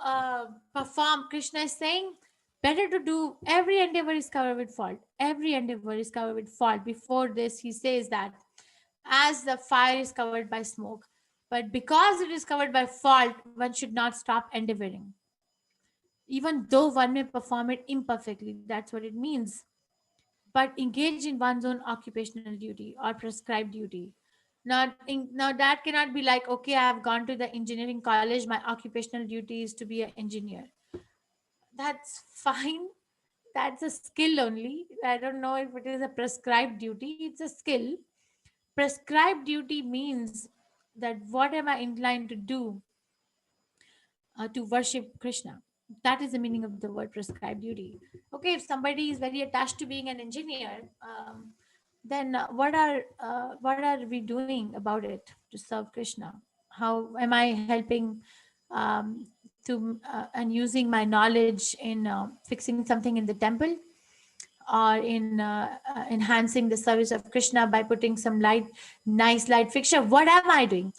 Krishna is saying, better to do, every endeavor is covered with fault. Every endeavor is covered with fault. Before this, he says that as the fire is covered by smoke, but because it is covered by fault, one should not stop endeavoring. Even though one may perform it imperfectly, that's what it means. But engage in one's own occupational duty or prescribed duty. Now that cannot be like, okay, I have gone to the engineering college, my occupational duty is to be an engineer. That's fine. That's a skill only. I don't know if it is a prescribed duty. It's a skill. Prescribed duty means that what am I inclined to do to worship Krishna? That is the meaning of the word prescribed duty. Okay, if somebody is very attached to being an engineer, then what are we doing about it to serve Krishna? How am I helping and using my knowledge in fixing something in the temple? or in enhancing the service of Krishna by putting some nice light fixture. What am I doing?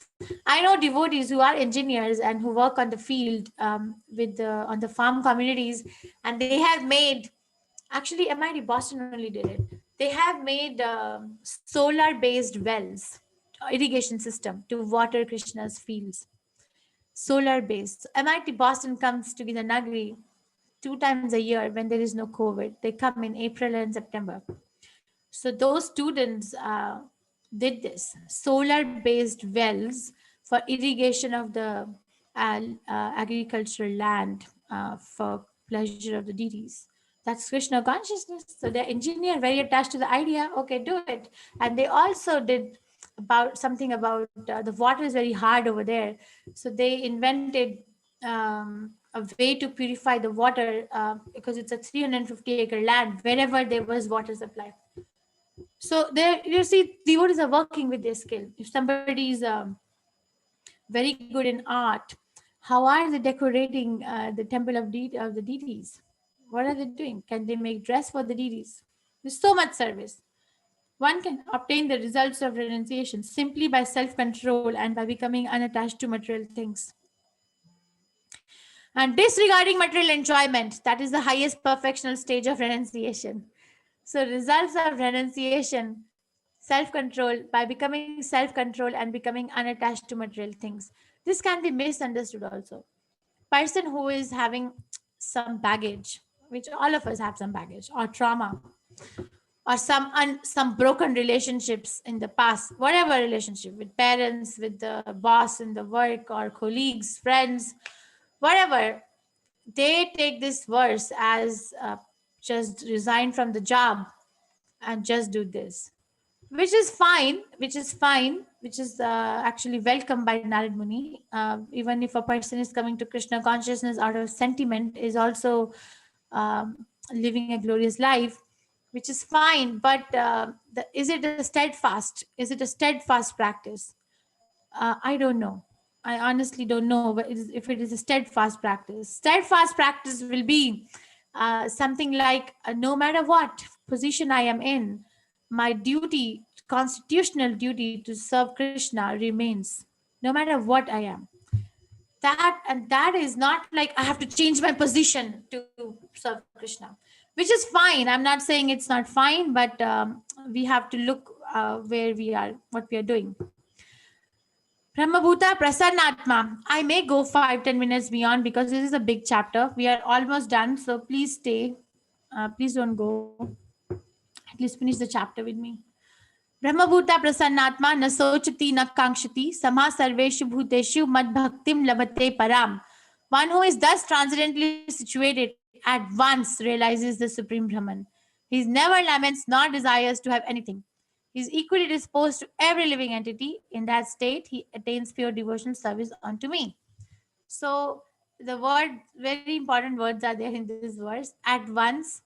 I know devotees who are engineers and who work on the field on the farm communities, and they have made, actually MIT Boston only did it. They have made solar-based wells, irrigation system to water Krishna's fields. Solar-based. MIT Boston comes to the Nagari 2 times a year when there is no COVID. They come in April and September. So those students did this solar-based wells for irrigation of the agricultural land for pleasure of the deities. That's Krishna consciousness. So they're engineer, very attached to the idea. Okay, do it. And they also did about something about the water is very hard over there. So they invented a way to purify the water because it's a 350-acre land wherever there was water supply. So there, you see, devotees are working with their skill. If somebody is very good in art, how are they decorating the temple of the deities? What are they doing? Can they make dress for the deities? There's so much service. One can obtain the results of renunciation simply by self-control and by becoming unattached to material things. And disregarding material enjoyment, that is the highest perfectional stage of renunciation. So results of renunciation, self-control, by becoming self-control and becoming unattached to material things. This can be misunderstood also. Person who is having some baggage, which all of us have some baggage or trauma, or some broken relationships in the past, whatever relationship with parents, with the boss in the work, or colleagues, friends, whatever, they take this verse as just resign from the job and just do this, which is fine, which is actually welcomed by Narad Muni. Even if a person is coming to Krishna consciousness out of sentiment, is also living a glorious life, which is fine. But is it a steadfast? Is it a steadfast practice? I don't know. I honestly don't know if it is a steadfast practice. Steadfast practice will be something like no matter what position I am in, my duty, constitutional duty to serve Krishna remains, no matter what I am. That is not like I have to change my position to serve Krishna, which is fine. I'm not saying it's not fine, but we have to look where we are, what we are doing. Brahmabhuta Prasannatma. I may go 5-10 minutes beyond because this is a big chapter. We are almost done, so please stay. Please don't go. At least finish the chapter with me. Brahmabhuta Prasannatma na sochati na kankshati samha sarveshu bhuteshu mad bhaktim labate param. One who is thus transcendently situated at once realizes the Supreme Brahman. He never laments nor desires to have anything. He is equally disposed to every living entity. In that state, he attains pure devotional service unto me. So the word, very important words are there in this verse. At once,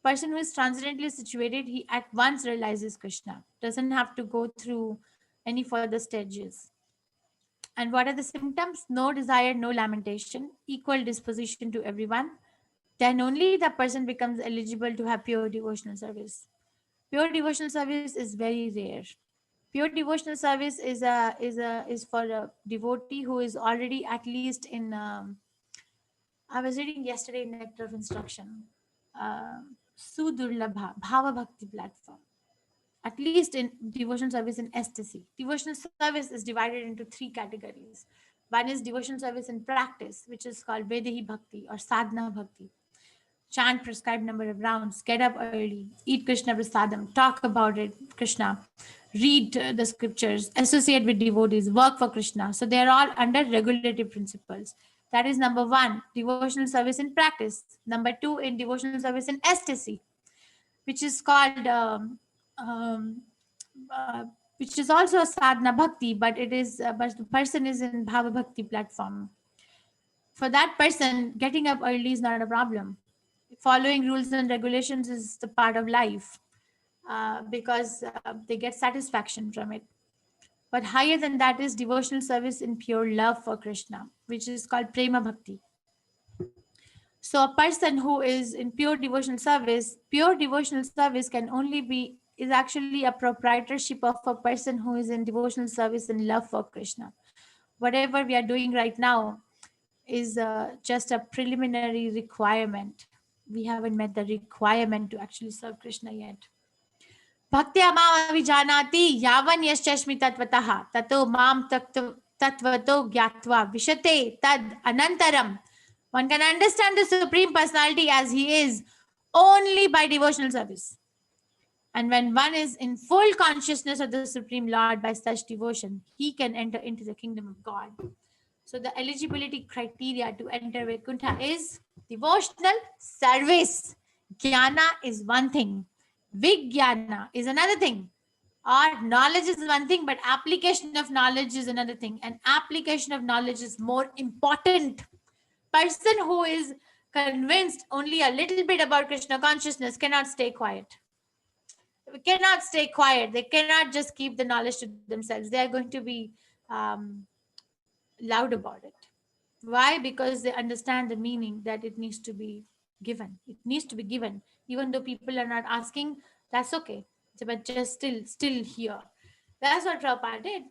person who is transcendently situated, he at once realizes Krishna. Doesn't have to go through any further stages. And what are the symptoms? No desire, no lamentation, equal disposition to everyone. Then only the person becomes eligible to have pure devotional service. Pure devotional service is very rare. Pure devotional service is for a devotee who is already at least in. I was reading yesterday in Nectar of Instruction, Sudurlabha Bhava Bhakti platform. At least in devotional service in ecstasy. Devotional service is divided into 3 categories. One is devotional service in practice, which is called Vedehi Bhakti or Sadhana Bhakti. Chant prescribed number of rounds, get up early, eat Krishna prasadam, talk about it, Krishna, read the scriptures, associate with devotees, work for Krishna. So they are all under regulative principles. That is number 1, devotional service in practice. Number 2, in devotional service in ecstasy, which is called, um, uh, which is also a sadhana bhakti, but it is, but the person is in bhava bhakti platform. For that person, getting up early is not a problem. Following rules and regulations is the part of life because they get satisfaction from it. But higher than that is devotional service in pure love for Krishna, which is called prema bhakti. So a person who is in pure devotional service can only be, is actually a proprietorship of a person who is in devotional service and love for Krishna. Whatever we are doing right now is just a preliminary requirement. We haven't met the requirement to actually serve Krishna yet. Bhaktya mam avijanati yavan yaschashmi tatvatah tato mam tatvato gyatva vishate tad anantaram. One can understand the Supreme Personality as he is only by devotional service. And when one is in full consciousness of the Supreme Lord by such devotion, he can enter into the kingdom of God. So the eligibility criteria to enter Vaikuntha is devotional service. Jnana is one thing. Vijnana is another thing. Or knowledge is one thing, but application of knowledge is another thing. And application of knowledge is more important. Person who is convinced only a little bit about Krishna consciousness cannot stay quiet. They cannot stay quiet. They cannot just keep the knowledge to themselves. They are going to be loud about it. Why? Because they understand the meaning that it needs to be given. It needs to be given. Even though people are not asking, that's okay. But just still here. That's what Prabhupada did.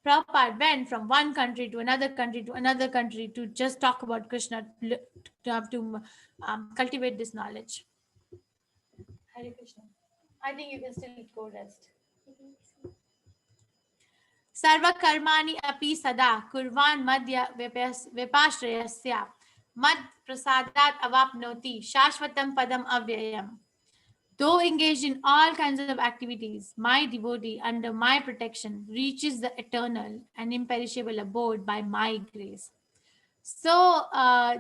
Prabhupada went from one country to another country to another country to just talk about Krishna, to cultivate this knowledge. Hare Krishna. I think you can still go rest. Sarva karmani api sada kurvan madhya vipashrayasya mad prasadat avapnoti shashvatam padam avyayam. Though engaged in all kinds of activities, my devotee under my protection reaches the eternal and imperishable abode by my grace. So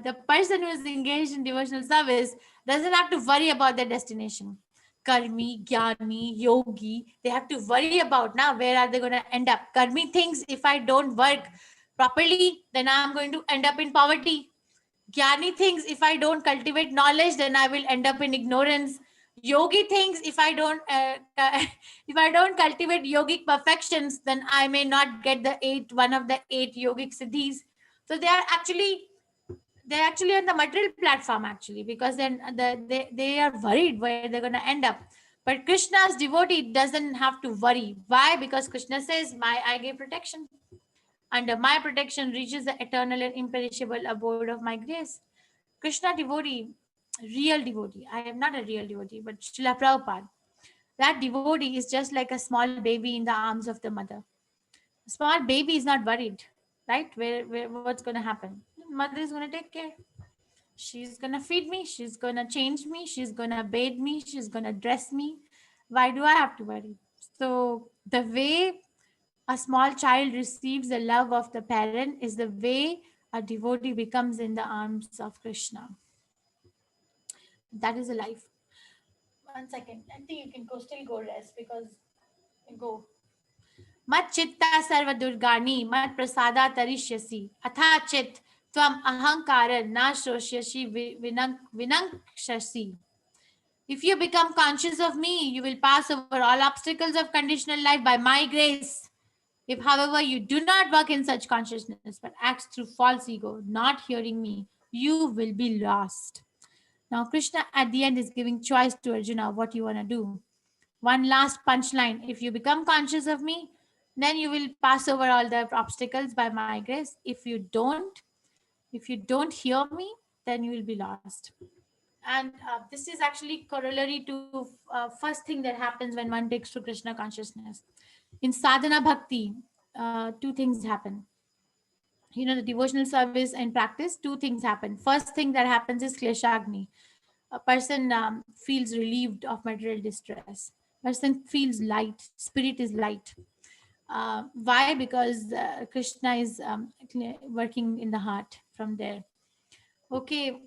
the person who is engaged in devotional service doesn't have to worry about their destination. Karmi, Jnani, Yogi, they have to worry about now where are they going to end up. Karmi thinks if I don't work properly, then I'm going to end up in poverty. Jnani thinks if I don't cultivate knowledge, then I will end up in ignorance. Yogi thinks if I don't if I don't cultivate yogic perfections, then I may not get one of the 8 yogic siddhis. So they're actually on the material platform actually, because then they are worried where they're going to end up. But Krishna's devotee doesn't have to worry. Why? Because Krishna says, I gave protection. Under my protection reaches the eternal and imperishable abode of my grace. Krishna devotee, real devotee. I am not a real devotee, but Srila Prabhupada. That devotee is just like a small baby in the arms of the mother. A small baby is not worried, right? What's going to happen? Mother is going to take care. She's going to feed me. She's going to change me. She's going to bathe me. She's going to dress me. Why do I have to worry? So the way a small child receives the love of the parent is the way a devotee becomes in the arms of Krishna. That is a life. 1 second. I think you can still go rest because go. Mat chitta sarva durgani mat prasada tarishyasi atha chit tvam ahankara na shoshyasi vinankshasi. If you become conscious of me, you will pass over all obstacles of conditional life by my grace. If, however, you do not work in such consciousness, but acts through false ego, not hearing me, you will be lost. Now, Krishna at the end is giving choice to Arjuna what you want to do. One last punchline. If you become conscious of me, then you will pass over all the obstacles by my grace. If you don't hear me, then you will be lost. And this is actually corollary to first thing that happens when one takes to Krishna consciousness. In sadhana bhakti, 2 things happen. The devotional service and practice, 2 things happen. First thing that happens is kleshagni. A person feels relieved of material distress. Person feels light. Spirit is light. Why? Because Krishna is working in the heart from there. Okay,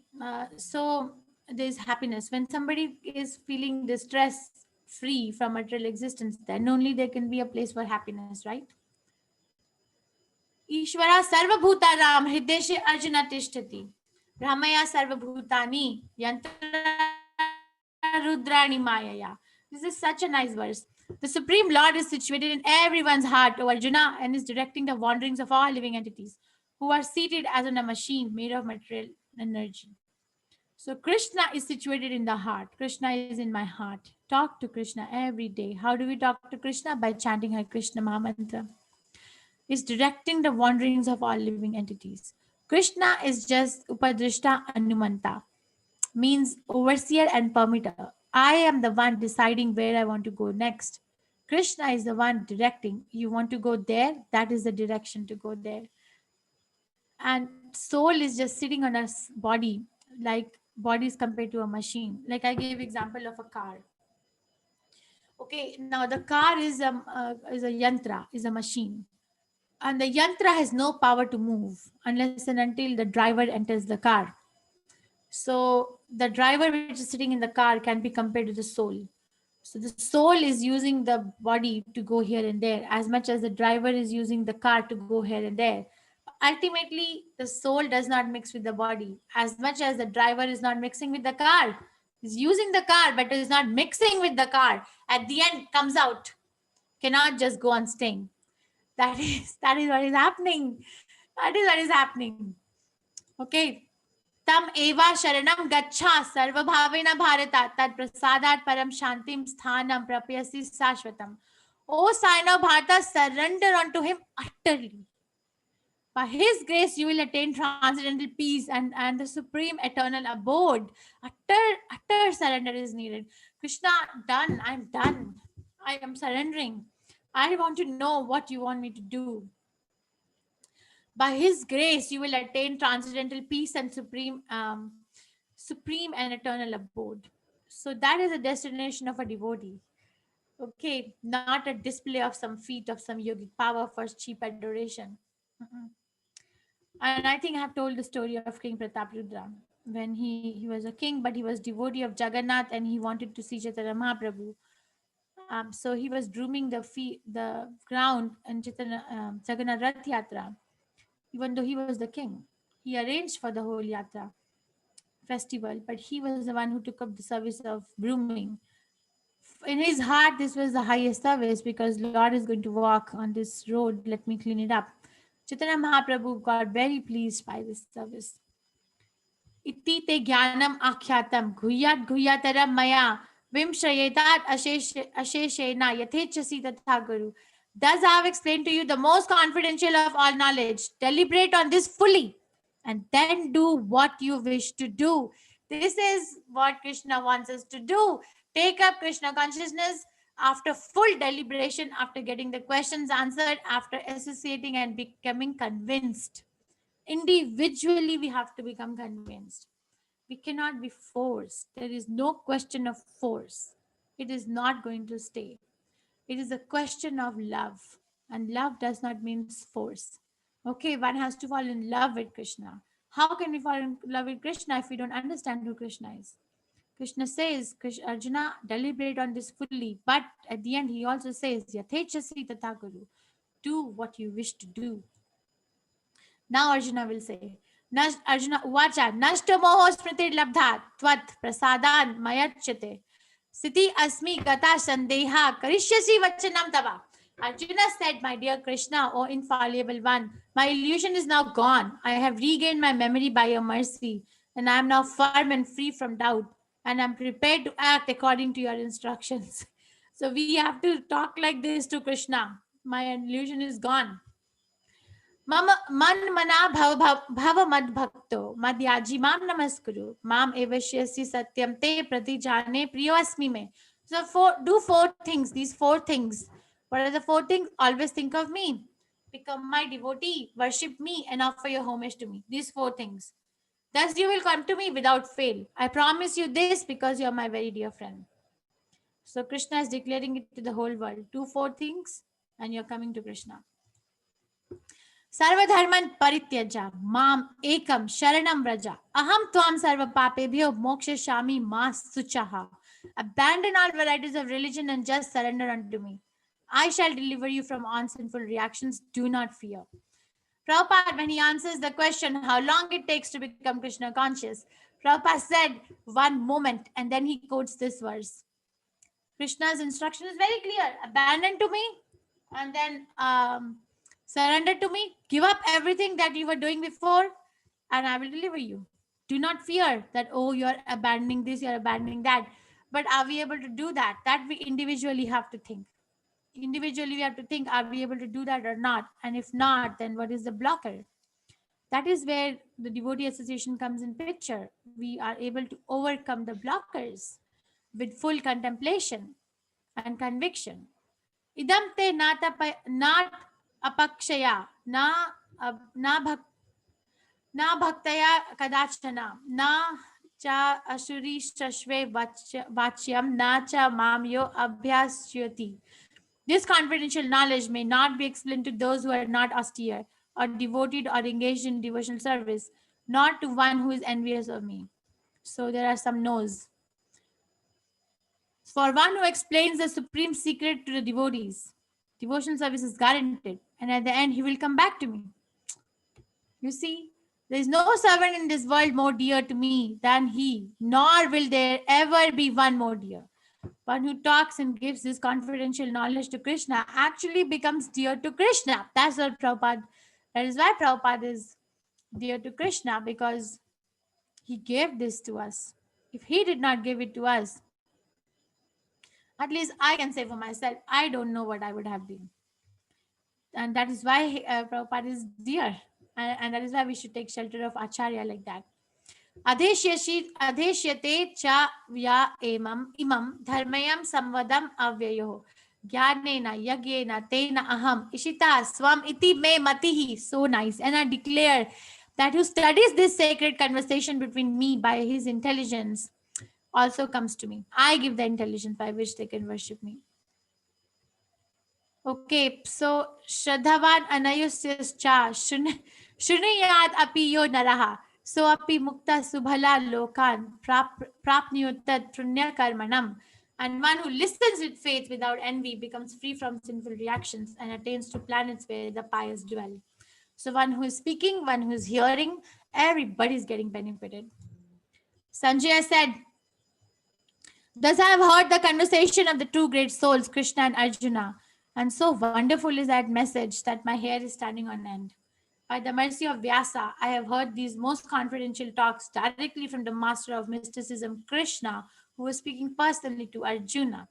so there's happiness. When somebody is feeling distress free from material existence, then only there can be a place for happiness, right? Ishvara sarvabhuta ram hrideshe arjuna tishtati. Ramaya sarvabhutani yantra rudrani mayaya. This is such a nice verse. The Supreme Lord is situated in everyone's heart, O Arjuna, and is directing the wanderings of all living entities who are seated as on a machine made of material energy. So Krishna is situated in the heart. Krishna is in my heart. Talk to Krishna every day. How do we talk to Krishna? By chanting Hare Krishna Mahamantra. Is directing the wanderings of all living entities. Krishna is just Upadrishta Anumanta, means overseer and permitter. I am the one deciding where I want to go next. Krishna is the one directing. You want to go there, that is the direction to go there. And soul is just sitting on a body, like body is compared to a machine. Like I gave example of a car. Okay, now the car is a yantra, is a machine, and the yantra has no power to move unless and until the driver enters the car. So the driver which is sitting in the car can be compared to the soul. So the soul is using the body to go here and there as much as the driver is using the car to go here and there. Ultimately, the soul does not mix with the body as much as the driver is not mixing with the car. He's using the car, but is not mixing with the car. At the end, comes out, cannot just go on staying. That is what is happening. That is what is happening. Okay. Tam eva sharanam gaccha sarvabhavena bharata tad prasadat param shantim sthanam prapyasi sashvatam. O sign of Bharata, surrender unto him utterly. By his grace, you will attain transcendental peace and the supreme eternal abode. Utter surrender is needed. Krishna, done. I'm done. I am surrendering. I want to know what you want me to do. By his grace you will attain transcendental peace and supreme and eternal abode. So that is a destination of a devotee. Okay, not a display of some feat of some yogic power for cheap adoration. Mm-mm. And I think I have told the story of King Prataprudra when he was a king, but he was devotee of Jagannath and he wanted to see Chaitanya Mahaprabhu. So he was grooming the ground in Chaitanya, Jagannath Rath Yatra, even though he was the king. He arranged for the whole Yatra festival, but he was the one who took up the service of brooming. In his heart, this was the highest service because Lord is going to walk on this road. Let me clean it up. Chaitanya Mahaprabhu got very pleased by this service. Itti te jnanam akyatam ghuyat ghuyataram maya vimshrayetat asheshena yathechasi tatha guru. Thus I have explained to you the most confidential of all knowledge. Deliberate on this fully and then do what you wish to do. This is what Krishna wants us to do. Take up Krishna consciousness after full deliberation, after getting the questions answered, after associating and becoming convinced. Individually, we have to become convinced. We cannot be forced. There is no question of force. It is not going to stay. It is a question of love. And love does not mean force. Okay, one has to fall in love with Krishna. How can we fall in love with Krishna if we don't understand who Krishna is? Krishna says, Arjuna, deliberate on this fully. But at the end, he also says, Yathechasi Tatha Guru. Do what you wish to do. Now Arjuna will say, Arjuna Uvacha, Nashta Moho Smritir Labdha, Tvat Prasadan Mayachate. Siti Asmi Gata Sandeha Karishyasi Vachanam Tava. Arjuna said, my dear Krishna, O infallible one, my illusion is now gone. I have regained my memory by your mercy, and I am now firm and free from doubt, and I am prepared to act according to your instructions. So we have to talk like this to Krishna. My illusion is gone. मम मन मना भव मद भक्तो मद्याजी माम नमस्कुरु माम एवश्यसि सत्यम ते प्रति जाने प्रियोस्मि में. So do four things. These four things. What are the four things? Always think of me. Become my devotee. Worship me and offer your homage to me. These four things. Thus you will come to me without fail. I promise you this because you are my very dear friend. So Krishna is declaring it to the whole world. Do four things and you're coming to Krishna. सर्वधर्मन परित्यज माम एकम शरणम व्रज अहम त्वाम सर्व पापेभ्यो मोक्षयिष्यामि मा शुचः. Abandon all varieties of religion and just surrender unto me. I shall deliver you from all sinful reactions. Do not fear. Prabhupada, when he answers the question how long it takes to become Krishna conscious, Prabhupada said 1 moment, and then he quotes this verse. Krishna's instruction is very clear. Abandon to me and then surrender to me. Give up everything that you were doing before and I will deliver you. Do not fear that, oh, you're abandoning this, you're abandoning that. But are we able to do that? That we individually have to think. Individually, we have to think, are we able to do that or not? And if not, then what is the blocker? That is where the devotee association comes in picture. We are able to overcome the blockers with full contemplation and conviction. Idam te not apakshaya, na bhaktaya kadachana, na cha ashuri shashve vachyam, na cha mamyo abhyasyati. This confidential knowledge may not be explained to those who are not austere or devoted or engaged in devotional service, not to one who is envious of me. So there are some no's. For one who explains the supreme secret to the devotees, devotional service is guaranteed, and at the end he will come back to me. You see, there is no servant in this world more dear to me than he, nor will there ever be one more dear. One who talks and gives this confidential knowledge to Krishna actually becomes dear to Krishna. That's what Prabhupada, that is why Prabhupada is dear to Krishna, because he gave this to us. If he did not give it to us, at least I can say for myself, I don't know what I would have been. And that is why Prabhupada is dear. And that is why we should take shelter of Acharya like that. Adheshyate cha vya imam dharmayam samvadam avyayo jnanena yagyena tena aham ishita swam iti me matihi. So nice. And I declare that who studies this sacred conversation between me by his intelligence also comes to me. I give the intelligence by which they can worship me. Okay, so Shraddhavan Anayusyascha Shunayat api yo naraha. So api mukta subhala lokan prapnyutat punya karmanam. And one who listens with faith without envy becomes free from sinful reactions and attains to planets where the pious dwell. So one who is speaking, one who is hearing, everybody is getting benefited. Sanjaya said, thus I have heard the conversation of the two great souls, Krishna and Arjuna. And so wonderful is that message that my hair is standing on end. By the mercy of Vyasa, I have heard these most confidential talks directly from the master of mysticism, Krishna, who was speaking personally to Arjuna.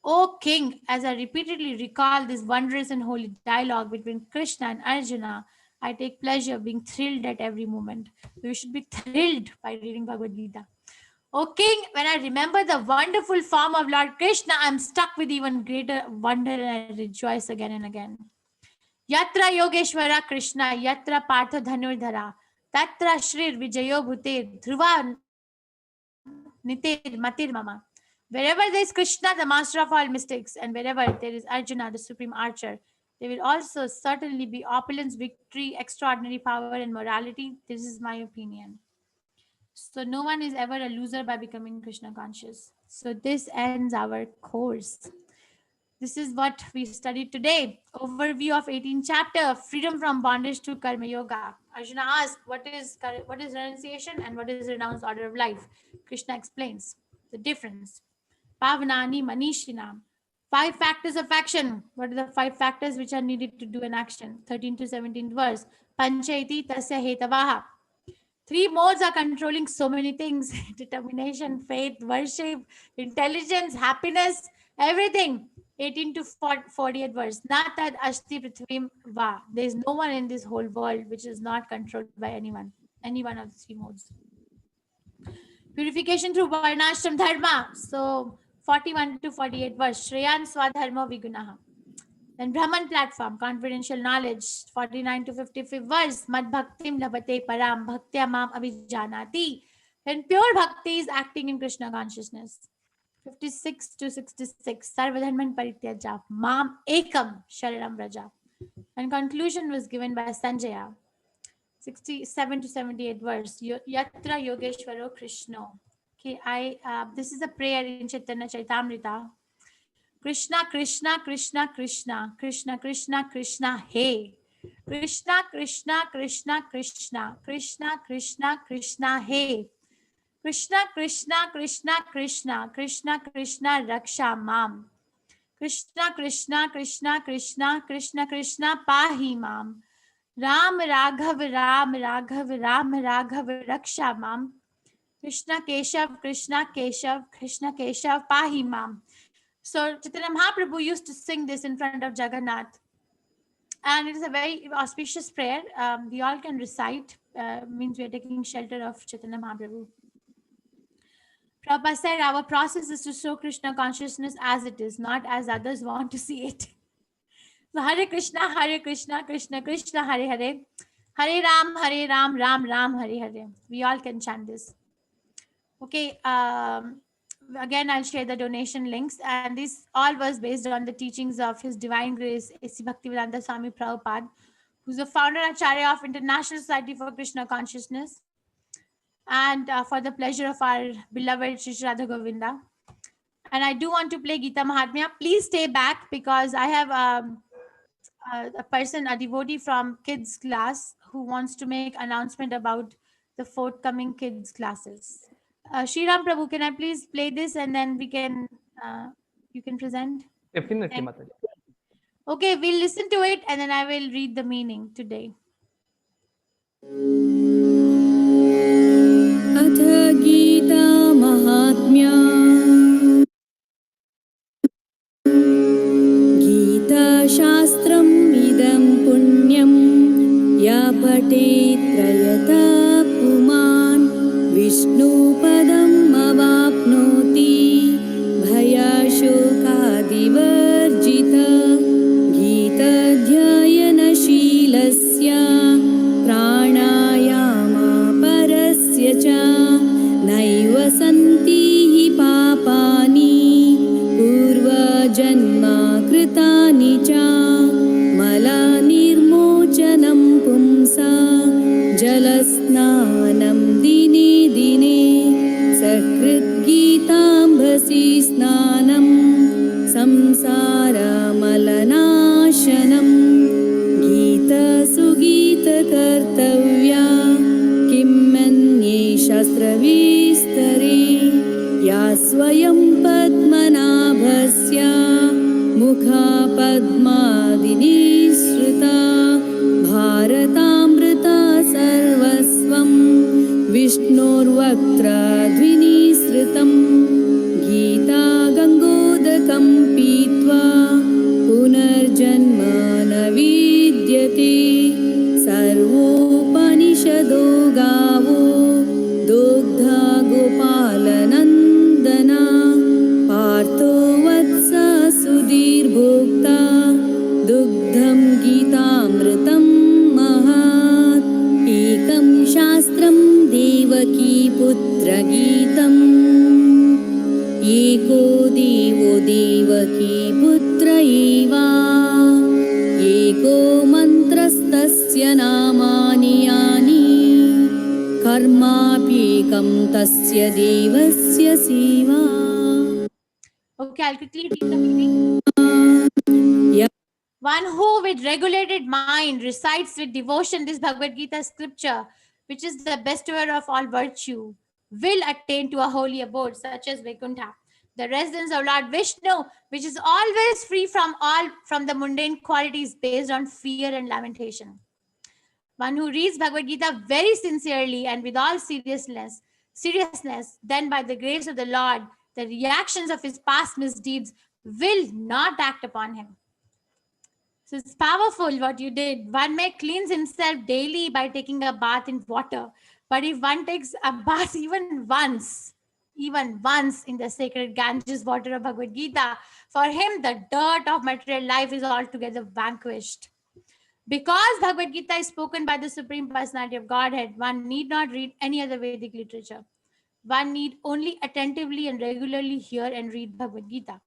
O king, as I repeatedly recall this wondrous and holy dialogue between Krishna and Arjuna, I take pleasure being thrilled at every moment. We should be thrilled by reading Bhagavad Gita. O king, when I remember the wonderful form of Lord Krishna, I am struck with even greater wonder and I rejoice again and again. Yatra Yogeshwara Krishna, Yatra Partha Dhanurdhara, Tatra Shrir Vijayo Bhutir, Dhruva Nitir Matir Mama. Wherever there is Krishna, the master of all mystics, and wherever there is Arjuna, the supreme archer, there will also certainly be opulence, victory, extraordinary power, and morality. This is my opinion. So no one is ever a loser by becoming Krishna conscious. So this ends our course. This is what we studied today. Overview of 18th chapter, freedom from bondage to karma yoga. Arjuna asked, what is renunciation and what is renounced order of life? Krishna explains the difference. Pavanani Manishinam. 5 factors of action. What are the 5 factors which are needed to do an action? 13 to 17th verse. Panchaiti tasya hetavaha. 3 modes are controlling so many things: determination, faith, worship, intelligence, happiness, everything. 18 to 40th verse. Natad ashti prithvim va. There is no one in this whole world which is not controlled by anyone, any one of the 3 modes. Purification through varnashram dharma. So 41 to 48 verse. Shreyan swadharma vigunaha. Then Brahman platform, confidential knowledge, 49 to 55 verse. Mad bhaktim labate param bhaktya mam abhijanati. Then pure bhakti is acting in Krishna consciousness. 56 to 66. Sarvadharman parityaja mam ekam sharanam raja. And conclusion was given by Sanjaya. 67 to 78 verse. Yatra Yogeshwaro Krishna. Okay, this is a prayer in Chaitanya Chaitamrita. Krishna, Krishna, Krishna, Krishna, Krishna, Krishna, Krishna, Hey. Krishna, Krishna, Krishna, Krishna, Krishna, Krishna, Krishna, Hey. Krishna, Krishna, Krishna, Krishna, Krishna, Krishna, Raksha Mam. Krishna, Krishna, Krishna, Krishna, Krishna, Krishna, Pahi Mam. Ram Raghav Ram Raghav Ram Raghav Raksha Mam. Krishna Keshav Krishna Keshav Krishna Keshav Pahi Mam. So Chaitanya Mahaprabhu used to sing this in front of Jagannath. And it is a very auspicious prayer. We all can recite, means we are taking shelter of Chaitanya Mahaprabhu. Prabhupada said our process is to show Krishna consciousness as it is, not as others want to see it. So Hare Krishna, Krishna Krishna, Hare Hare. Hare Ram, Ram Ram, Hare Hare. We all can chant this. Okay, again, I'll share the donation links. And this all was based on the teachings of His Divine Grace, A.C. Bhaktivedanta Swami Prabhupada, who's the founder Acharya of International Society for Krishna Consciousness, and for the pleasure of our beloved Shri Radha Govinda. And I do want to play Gita Mahatmya. Please stay back because I have a person, a devotee from kids class who wants to make announcement about the forthcoming kids classes. Shri Ram Prabhu, can I please play this and then we can, you can present? Definitely, Thank- Mataji. Okay, we'll listen to it and then I will read the meaning today. अथ गीता महात्म्या गीताशास्त्रम् इदं पुण्यं या पठेत् प्रयतः पुमान् विष्णुपदम् अवाप्नोति भयशोकादिवर्जितः गीताध्ययनशीलस्य प्राणायामापरस्य च नैव सन्ति हि पापानि पूर्वजन्मा कृतानि च मलनिर्मोचनं पुंसा जलस्नानं दिने दिने सकृद्गीताम्भसि स्नानं संसारमलनाशनं गीतसुगीतकर्तव्या किं मन्ये शास्त्रविस्तरे या स्वयं पद्मनाभस्य मुखपद्मादिनिःसृता भारतामृता सर्वस्वं विष्णोर्वक्त्रद्विनिःसृतं गीता गङ्गोदकं पीत्वा पुनर्जन्म न विद्यते सर्वोपनिषदो गावो दुग्धा गोपालनन्दना पार्थो वत्स सुधीर्भोक्ता दुग्धं गीतामृतं महात् एकं शास्त्रं देवकी पुत्रगीतम् एको देवो देवकी पुत्र एव एको मन्त्रस्तस्य नामानि यानि कर्माप्येकं तस्य देवस्य सेवा. Okay, I'll quickly read the meaning. One who with regulated mind recites with devotion this Bhagavad Gita scripture, which is the bestower of all virtue, will attain to a holy abode such as Vaikuntha, the residence of Lord Vishnu, which is always free from the mundane qualities based on fear and lamentation. One who reads Bhagavad Gita very sincerely and with all seriousness, then by the grace of the Lord, the reactions of his past misdeeds will not act upon him. So it's powerful what you did. One may cleanse himself daily by taking a bath in water. But if one takes a bath even once in the sacred Ganges water of Bhagavad Gita, for him the dirt of material life is altogether vanquished. Because Bhagavad Gita is spoken by the Supreme Personality of Godhead, one need not read any other Vedic literature. One need only attentively and regularly hear and read Bhagavad Gita.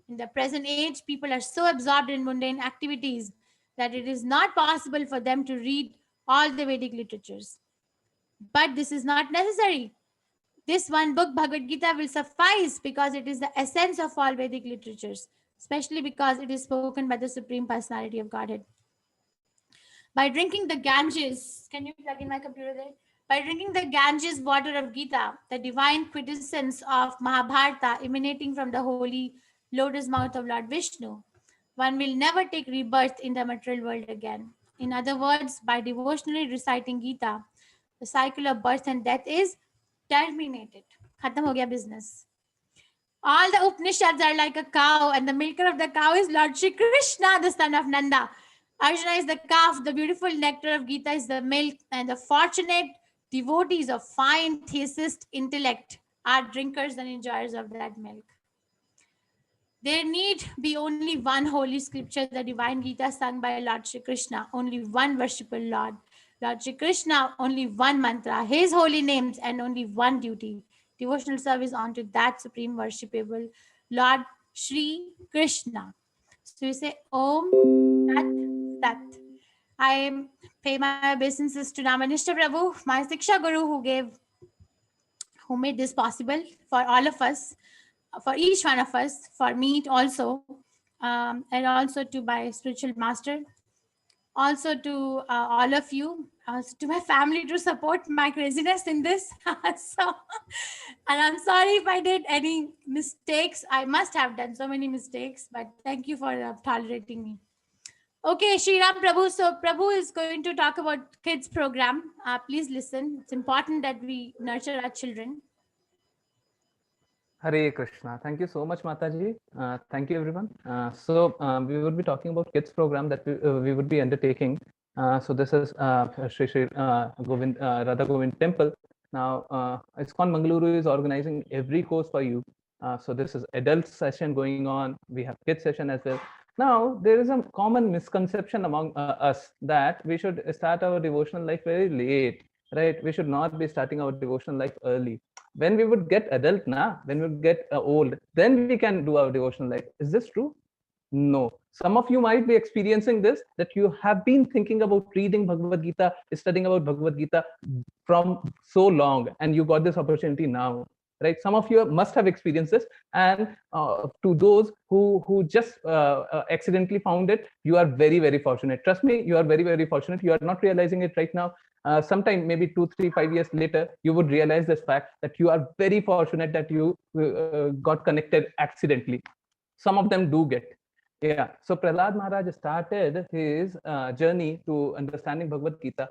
In the present age, people are so absorbed in mundane activities that it is not possible for them to read all the Vedic literatures. But this is not necessary. This one book, Bhagavad Gita, will suffice because it is the essence of all Vedic literatures, especially because it is spoken by the Supreme Personality of Godhead. By drinking the Ganges, can you plug in my computer there? By drinking the Ganges water of Gita, the divine quintessence of Mahabharata emanating from the holy lotus mouth of Lord Vishnu, one will never take rebirth in the material world again. In other words, by devotionally reciting Gita, the cycle of birth and death is terminated. Khatam ho gaya business. All the Upanishads are like a cow, and the milker of the cow is Lord Shri Krishna, the son of Nanda. Arjuna is the calf, the beautiful nectar of Gita is the milk, and the fortunate devotees of fine theist intellect are drinkers and enjoyers of that milk. There need be only one holy scripture, the divine Gita sung by Lord Shri Krishna, only one worshipable Lord. Lord Shri Krishna, only one mantra, his holy names, and only one duty. Devotional service unto that supreme worshipable Lord Shri Krishna. So you say Om Tat Sat. I pay my obeisances to Namanishta Prabhu, my Siksha Guru, who made this possible for all of us, for each one of us, for me also, and also to my spiritual master, also to all of you, to my family to support my craziness in this. So, and I'm sorry if I did any mistakes. I must have done so many mistakes, but thank you for tolerating me. Okay, Shri Ram Prabhu. So Prabhu is going to talk about kids program. Please listen. It's important that we nurture our children. Hare Krishna. Thank you so much, Mataji. Thank you, everyone. We would be talking about kids program that we would be undertaking. So this is Shri Shri Govind Radha Govind Temple. Now, ISKCON Mangaluru is organizing every course for you. So this is adult session going on. We have kids session as well. Now, there is a common misconception among us that we should start our devotional life very late, right? We should not be starting our devotional life early. When we would get adult when we would get old, then we can do our devotional life. Is this true? No. Some of you might be experiencing this, that you have been thinking about reading Bhagavad Gita, studying about Bhagavad Gita from so long, and you got this opportunity now, right? Some of you must have experienced this, and to those who just accidentally found it, you are very, very fortunate. Trust me, you are very, very fortunate. You are not realizing it right now. Sometime maybe 2, 3, 5 years later, you would realize this fact that you are very fortunate that you got connected accidentally. Some of them do get. Yeah. So Prahlad Maharaj started his journey to understanding Bhagavad Gita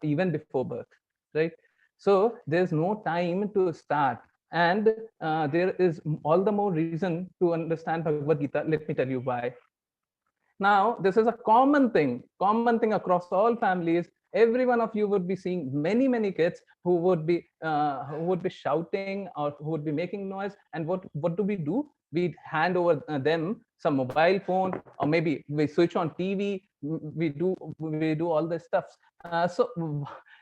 even before birth, right? So there's no time to start. And there is all the more reason to understand Bhagavad Gita. Let me tell you why. Now, this is a common thing across all families. Every one of you would be seeing many, many kids who would be shouting or who would be making noise. And what do? We hand over them some mobile phone, or maybe we switch on TV. We do all this stuff. So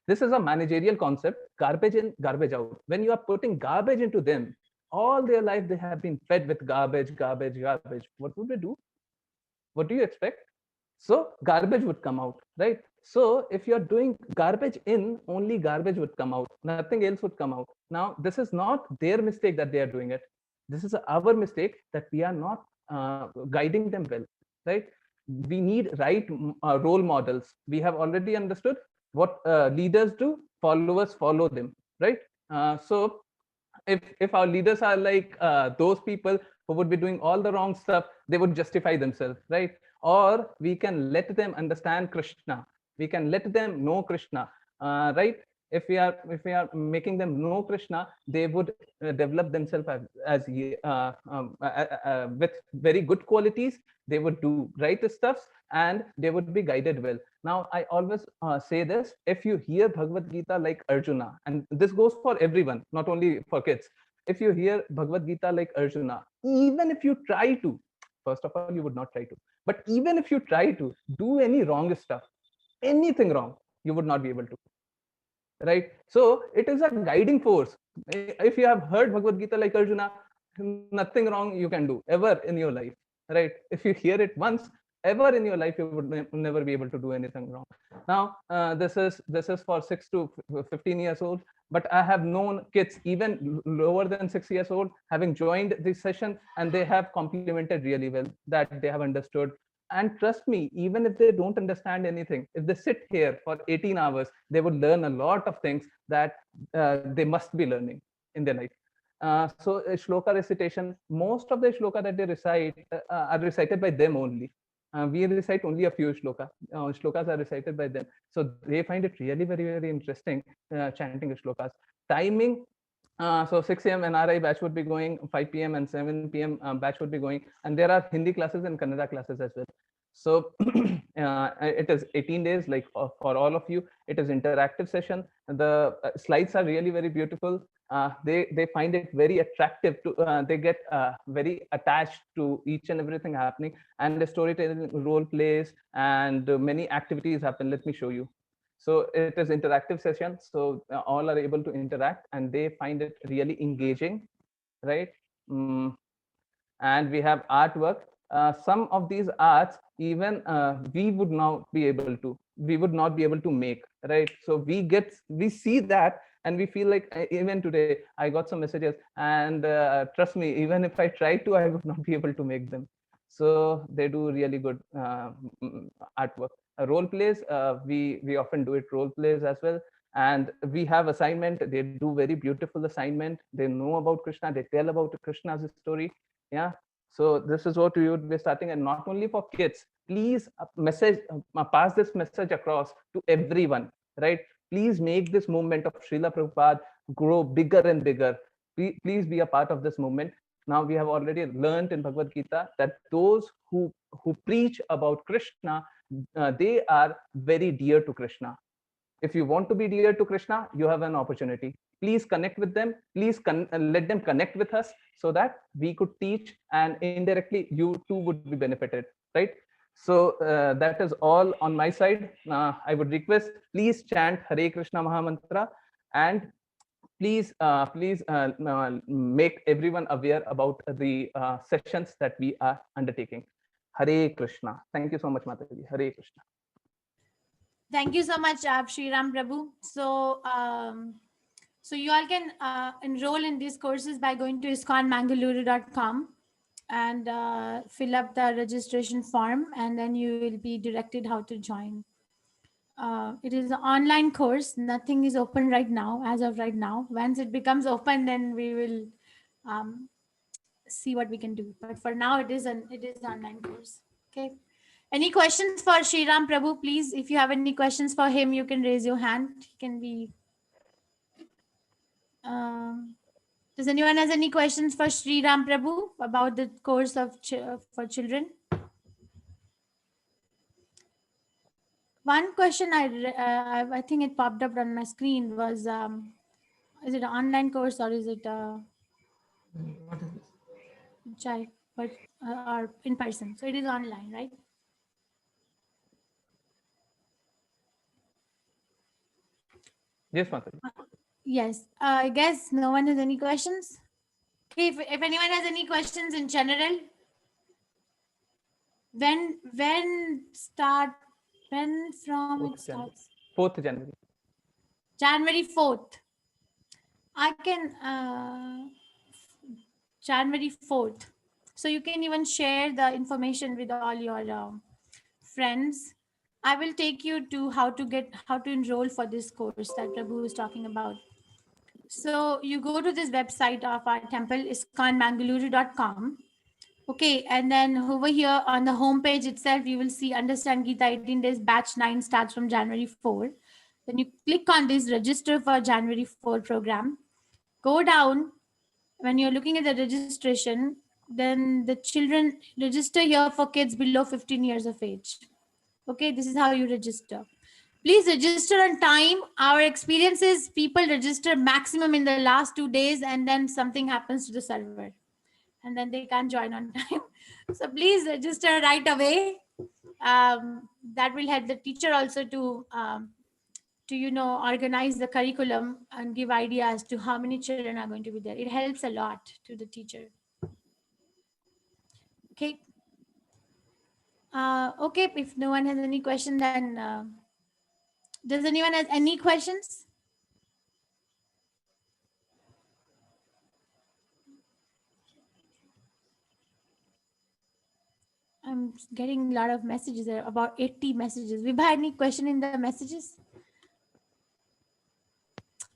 this is a managerial concept: garbage in, garbage out. When you are putting garbage into them, all their life they have been fed with garbage. What would they do? What do you expect? So garbage would come out, right? So if you're doing garbage in, only garbage would come out. Nothing else would come out. Now, this is not their mistake that they are doing it. This is our mistake that we are not guiding them well, right? We need right role models. We have already understood what leaders do, followers follow them, right? So if our leaders are like those people who would be doing all the wrong stuff, they would justify themselves, right? Or we can let them understand Krishna. We can let them know Krishna, right? If we are making them know Krishna, they would develop themselves as with very good qualities. They would do right stuffs, and they would be guided well. Now, I always say this: if you hear Bhagavad Gita like Arjuna, and this goes for everyone, not only for kids. If you hear Bhagavad Gita like Arjuna, even if you try to, first of all, you would not try to, but even if you try to do any wrong stuff, anything wrong, you would not be able to, right? So it is a guiding force. If you have heard Bhagavad Gita like Arjuna, nothing wrong you can do ever in your life, right? If you hear it once, ever in your life, you would never be able to do anything wrong. Now, this is for 6 to 15 years old, but I have known kids even lower than 6 years old having joined this session, and they have complemented really well, that they have understood. And trust me, even if they don't understand anything, if they sit here for 18 hours, they would learn a lot of things that they must be learning in their life. So shloka recitation, most of the shloka that they recite are recited by them only. we recite only a few shlokas. Shlokas are recited by them. So they find it really very, very interesting chanting shlokas. Timing, so 6 a.m. NRI batch would be going, 5 p.m. and 7 p.m. Batch would be going. And there are Hindi classes and Kannada classes as well. So it is 18 days, like for all of you. It is interactive session. The slides are really very beautiful. They find it very attractive to, they get very attached to each and everything happening, and the storytelling, role plays, and many activities happen. Let me show you. So it is interactive session, so all are able to interact and they find it really engaging, right? And we have artwork. Some of these arts even we would not be able to make, right? So we see that and we feel like, even today I got some messages, and trust me, even if I tried to, I would not be able to make them. So they do really good artwork. Role plays, we often do it role plays as well. And we have assignment. They do very beautiful assignment. They know about Krishna, they tell about Krishna's story. Yeah, so this is what we would be starting. And not only for kids, please pass this message across to everyone, right? Please make this movement of Srila Prabhupada grow bigger and bigger. Please be a part of this movement. Now we have already learned in Bhagavad Gita that those who preach about Krishna, they are very dear to Krishna. If you want to be dear to Krishna, you have an opportunity. Please connect with them. Please let them connect with us, so that we could teach, and indirectly you too would be benefited, right? So that is all on my side. I would request, please chant Hare Krishna Mahamantra, and please make everyone aware about the sessions that we are undertaking. Hare Krishna. Thank you so much, Mataji. Hare Krishna. Thank you so much, Shri Ram Prabhu. So you all can enroll in these courses by going to iskonmangaluru.com and fill up the registration form, and then you will be directed how to join. It is an online course. Nothing is open right now, as of right now. Once it becomes open, then we will see what we can do. But for now, it is an online course. Okay. Any questions for Shri Ram Prabhu, please? If you have any questions for him, you can raise your hand. He can be. Does anyone has any questions for Shri Ram Prabhu about the course of for children? One question I think it popped up on my screen was, is it an online course or is it What is this? Chai, but or in person? So it is online, right? Yes, Mataji. Yes. I guess no one has any questions. Okay, if anyone has any questions in general, when from it starts? 4th January. January 4th. I can January 4th. So you can even share the information with all your friends. I will take you to how to enroll for this course that Prabhu is talking about. So you go to this website of our temple, iskonmangaluru.com. Okay, and then over here on the home page itself, you will see Understand Gita 18 days batch 9 starts from January 4. Then you click on this register for January 4 program. Go down. When you're looking at the registration, then the children register here for kids below 15 years of age. Okay, this is how you register. Please register on time. Our experience is people register maximum in the last 2 days, and then something happens to the server, and then they can't join on time. So please register right away. That will help the teacher also to organize the curriculum and give idea as to how many children are going to be there. It helps a lot to the teacher. Okay. Okay, if no one has any question, then does anyone have any questions? I'm getting a lot of messages there, about 80 messages. Vibha, any question in the messages?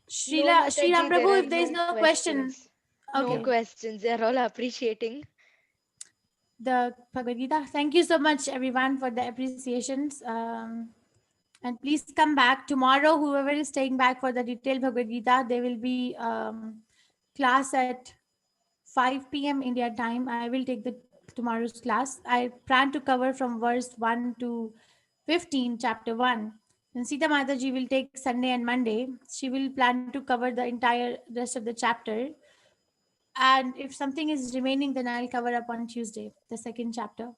Srila Mataji, Prabhu, there if there is are no question. questions. No Okay. questions. They are all appreciating. the Bhagavad Gita. Thank you so much, everyone, for the appreciations. And please come back tomorrow. Whoever is staying back for the detailed Bhagavad Gita, there will be class at 5 p.m. India time. I will take the tomorrow's class. I plan to cover from verse 1 to 15, chapter 1. And Sita Mataji will take Sunday and Monday. She will plan to cover the entire rest of the chapter. And if something is remaining, then I'll cover up on Tuesday, the second chapter.